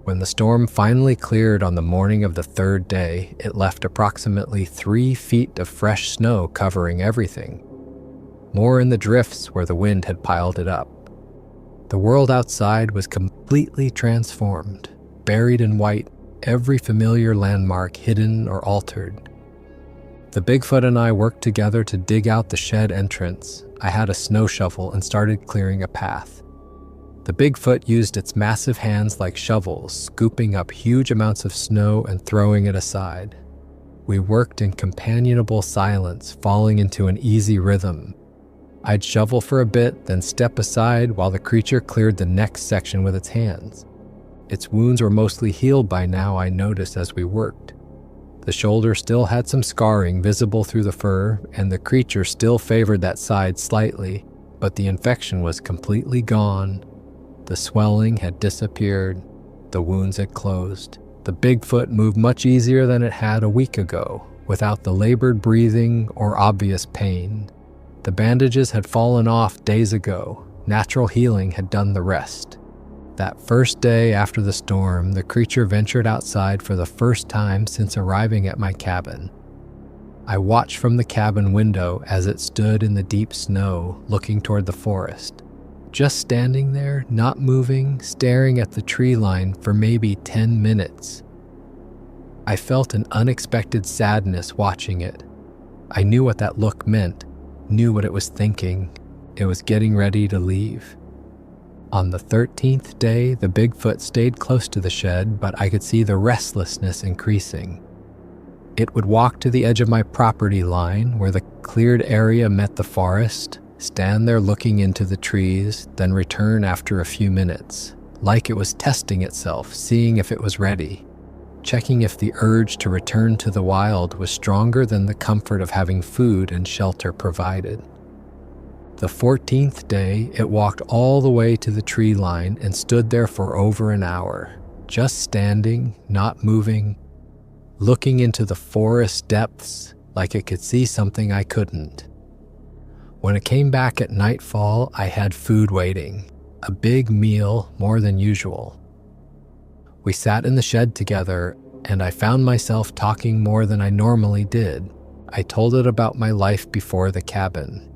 When the storm finally cleared on the morning of the third day, it left approximately 3 feet of fresh snow covering everything. More in the drifts where the wind had piled it up. The world outside was completely transformed, buried in white, every familiar landmark hidden or altered. The Bigfoot and I worked together to dig out the shed entrance. I had a snow shovel and started clearing a path. The Bigfoot used its massive hands like shovels, scooping up huge amounts of snow and throwing it aside. We worked in companionable silence, falling into an easy rhythm. I'd shovel for a bit, then step aside while the creature cleared the next section with its hands. Its wounds were mostly healed by now, I noticed as we worked. The shoulder still had some scarring visible through the fur, and the creature still favored that side slightly, but the infection was completely gone. The swelling had disappeared. The wounds had closed. The Bigfoot moved much easier than it had a week ago, without the labored breathing or obvious pain. The bandages had fallen off days ago. Natural healing had done the rest. That first day after the storm, the creature ventured outside for the first time since arriving at my cabin. I watched from the cabin window as it stood in the deep snow, looking toward the forest. Just standing there, not moving, staring at the tree line for maybe 10 minutes. I felt an unexpected sadness watching it. I knew what that look meant, knew what it was thinking. It was getting ready to leave. On the 13th day, the Bigfoot stayed close to the shed, but I could see the restlessness increasing. It would walk to the edge of my property line, where the cleared area met the forest, stand there looking into the trees, then return after a few minutes, like it was testing itself, seeing if it was ready, checking if the urge to return to the wild was stronger than the comfort of having food and shelter provided. The 14th day, it walked all the way to the tree line and stood there for over an hour, just standing, not moving, looking into the forest depths like it could see something I couldn't. When it came back at nightfall, I had food waiting, a big meal more than usual. We sat in the shed together, and I found myself talking more than I normally did. I told it about my life before the cabin,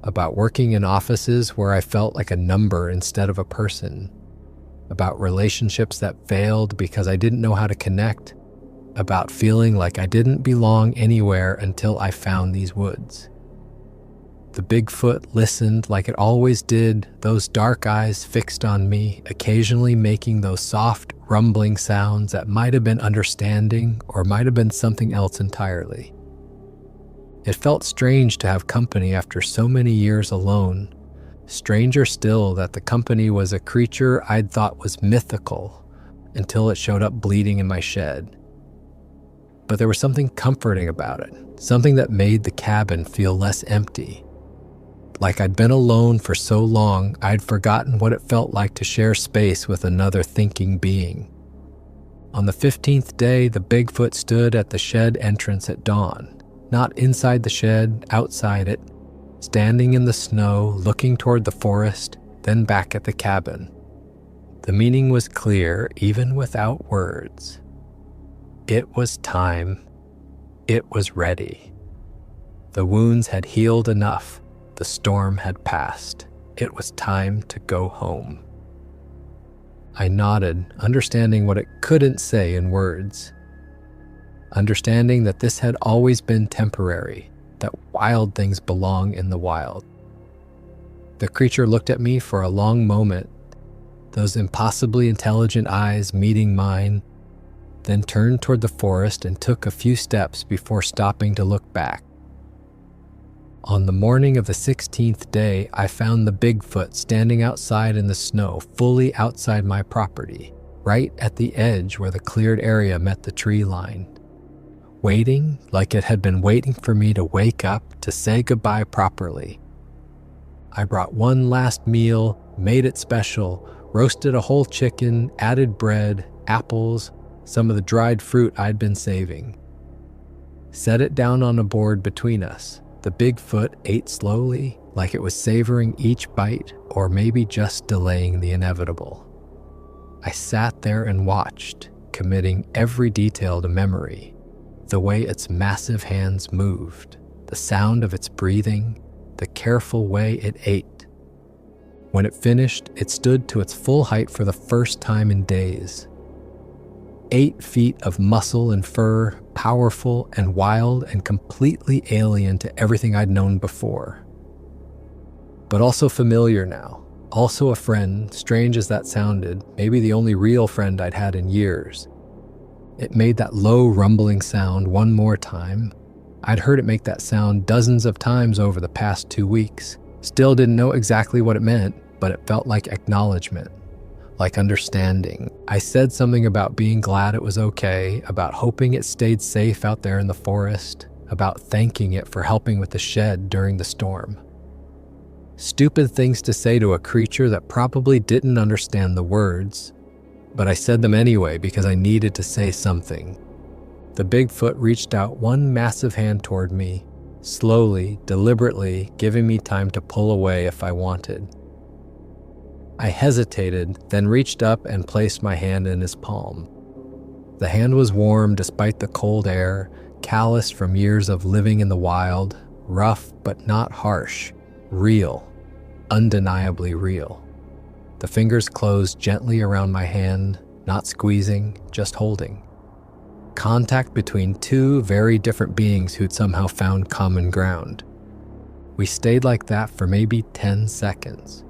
about working in offices where I felt like a number instead of a person, about relationships that failed because I didn't know how to connect, about feeling like I didn't belong anywhere until I found these woods. The Bigfoot listened like it always did, those dark eyes fixed on me, occasionally making those soft, rumbling sounds that might have been understanding or might have been something else entirely. It felt strange to have company after so many years alone. Stranger still that the company was a creature I'd thought was mythical until it showed up bleeding in my shed. But there was something comforting about it, something that made the cabin feel less empty. Like I'd been alone for so long, I'd forgotten what it felt like to share space with another thinking being. On the 15th day, the Bigfoot stood at the shed entrance at dawn, not inside the shed, outside it, standing in the snow, looking toward the forest, then back at the cabin. The meaning was clear, even without words. It was time. It was ready. The wounds had healed enough. The storm had passed. It was time to go home. I nodded, understanding what it couldn't say in words. Understanding that this had always been temporary, that wild things belong in the wild. The creature looked at me for a long moment, those impossibly intelligent eyes meeting mine, then turned toward the forest and took a few steps before stopping to look back. On the morning of the 16th day, I found the Bigfoot standing outside in the snow, fully outside my property, right at the edge where the cleared area met the tree line. Waiting like it had been waiting for me to wake up to say goodbye properly. I brought one last meal, made it special, roasted a whole chicken, added bread, apples, some of the dried fruit I'd been saving. Set it down on a board between us. The Bigfoot ate slowly, like it was savoring each bite or maybe just delaying the inevitable. I sat there and watched, committing every detail to memory. The way its massive hands moved, the sound of its breathing, the careful way it ate. When it finished, it stood to its full height for the first time in days. 8 feet of muscle and fur, powerful and wild and completely alien to everything I'd known before. But also familiar now, also a friend, strange as that sounded, maybe the only real friend I'd had in years. It made that low rumbling sound one more time. I'd heard it make that sound dozens of times over the past 2 weeks. Still didn't know exactly what it meant, but it felt like acknowledgement, like understanding. I said something about being glad it was okay, about hoping it stayed safe out there in the forest, about thanking it for helping with the shed during the storm. Stupid things to say to a creature that probably didn't understand the words, but I said them anyway because I needed to say something. The Bigfoot reached out one massive hand toward me, slowly, deliberately, giving me time to pull away if I wanted. I hesitated, then reached up and placed my hand in his palm. The hand was warm despite the cold air, calloused from years of living in the wild, rough but not harsh, real, undeniably real. The fingers closed gently around my hand, not squeezing, just holding. Contact between two very different beings who'd somehow found common ground. We stayed like that for maybe 10 seconds.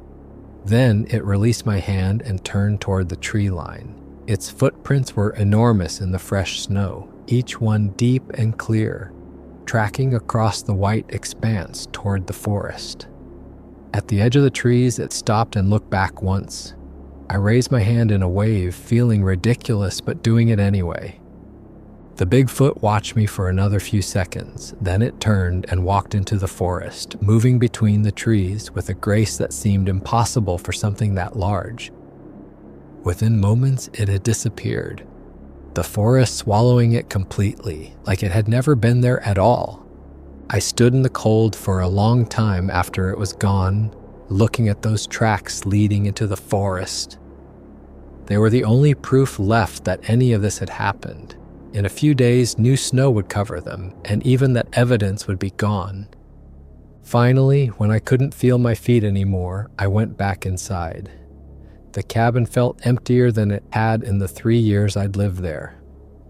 Then it released my hand and turned toward the tree line. Its footprints were enormous in the fresh snow, each one deep and clear, tracking across the white expanse toward the forest. At the edge of the trees, it stopped and looked back once. I raised my hand in a wave, feeling ridiculous but doing it anyway. The Bigfoot watched me for another few seconds, then it turned and walked into the forest, moving between the trees with a grace that seemed impossible for something that large. Within moments, it had disappeared, the forest swallowing it completely, like it had never been there at all. I stood in the cold for a long time after it was gone, looking at those tracks leading into the forest. They were the only proof left that any of this had happened. In a few days, new snow would cover them, and even that evidence would be gone. Finally, when I couldn't feel my feet anymore, I went back inside. The cabin felt emptier than it had in the 3 years I'd lived there.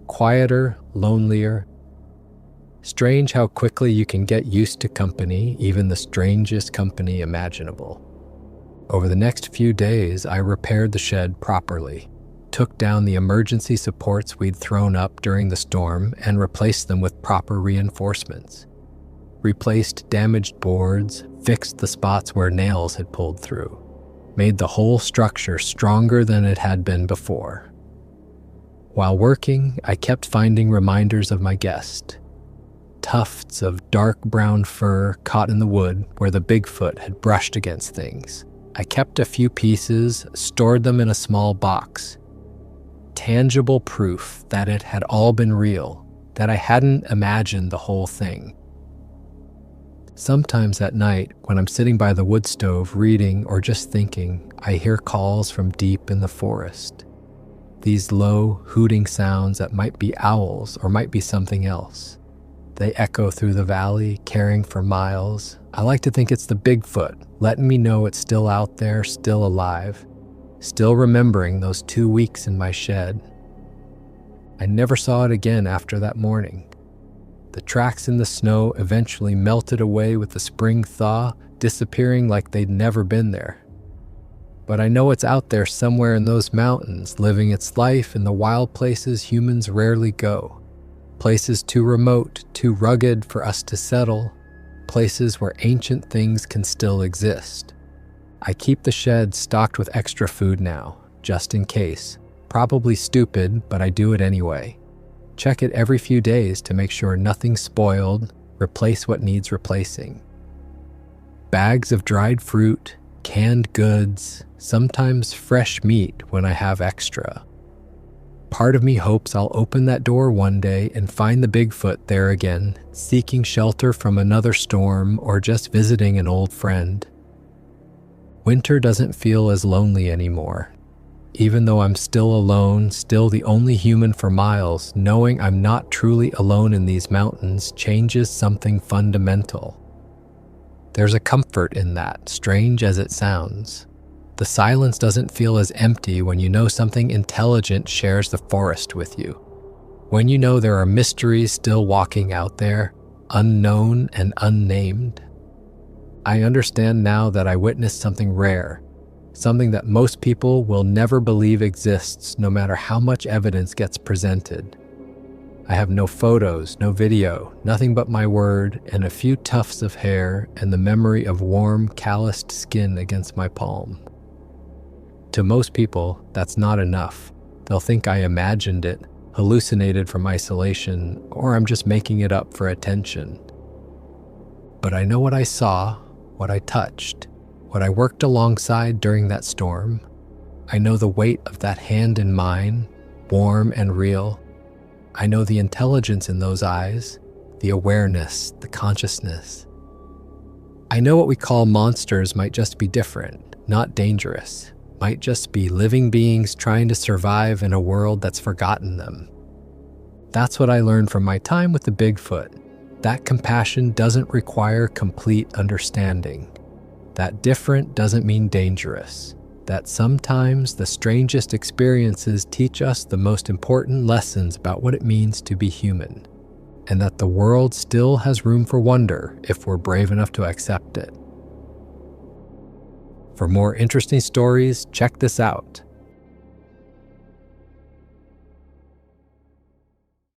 Quieter, lonelier. Strange how quickly you can get used to company, even the strangest company imaginable. Over the next few days, I repaired the shed properly, took down the emergency supports we'd thrown up during the storm, and replaced them with proper reinforcements. replaced damaged boards, fixed the spots where nails had pulled through, made the whole structure stronger than it had been before. While working, I kept finding reminders of my guest. Tufts of dark brown fur caught in the wood where the Bigfoot had brushed against things. I kept a few pieces, stored them in a small box. Tangible proof that it had all been real, that I hadn't imagined the whole thing. Sometimes at night, when I'm sitting by the wood stove reading or just thinking, I hear calls from deep in the forest. These low, hooting sounds that might be owls or might be something else. They echo through the valley, carrying for miles. I like to think it's the Bigfoot, letting me know it's still out there, still alive, still remembering those 2 weeks in my shed. I never saw it again after that morning. The tracks in the snow eventually melted away with the spring thaw, disappearing like they'd never been there. But I know it's out there somewhere in those mountains, living its life in the wild places humans rarely go. Places too remote, too rugged for us to settle. Places where ancient things can still exist. I keep the shed stocked with extra food now, just in case. Probably stupid, but I do it anyway. Check it every few days to make sure nothing's spoiled, replace what needs replacing. Bags of dried fruit, canned goods, sometimes fresh meat when I have extra. Part of me hopes I'll open that door one day and find the Bigfoot there again, seeking shelter from another storm or just visiting an old friend. Winter doesn't feel as lonely anymore. Even though I'm still alone, still the only human for miles, knowing I'm not truly alone in these mountains changes something fundamental. There's a comfort in that, strange as it sounds. The silence doesn't feel as empty when you know something intelligent shares the forest with you. When you know there are mysteries still walking out there, unknown and unnamed. I understand now that I witnessed something rare, something that most people will never believe exists no matter how much evidence gets presented. I have no photos, no video, nothing but my word and a few tufts of hair and the memory of warm, calloused skin against my palm. To most people, that's not enough. They'll think I imagined it, hallucinated from isolation, or I'm just making it up for attention. But I know what I saw, what I touched, what I worked alongside during that storm. I know the weight of that hand in mine, warm and real. I know the intelligence in those eyes, the awareness, the consciousness. I know what we call monsters might just be different, not dangerous. Might just be living beings trying to survive in a world that's forgotten them. That's what I learned from my time with the Bigfoot. That compassion doesn't require complete understanding. That different doesn't mean dangerous. That sometimes the strangest experiences teach us the most important lessons about what it means to be human. And that the world still has room for wonder if we're brave enough to accept it. For more interesting stories, check this out.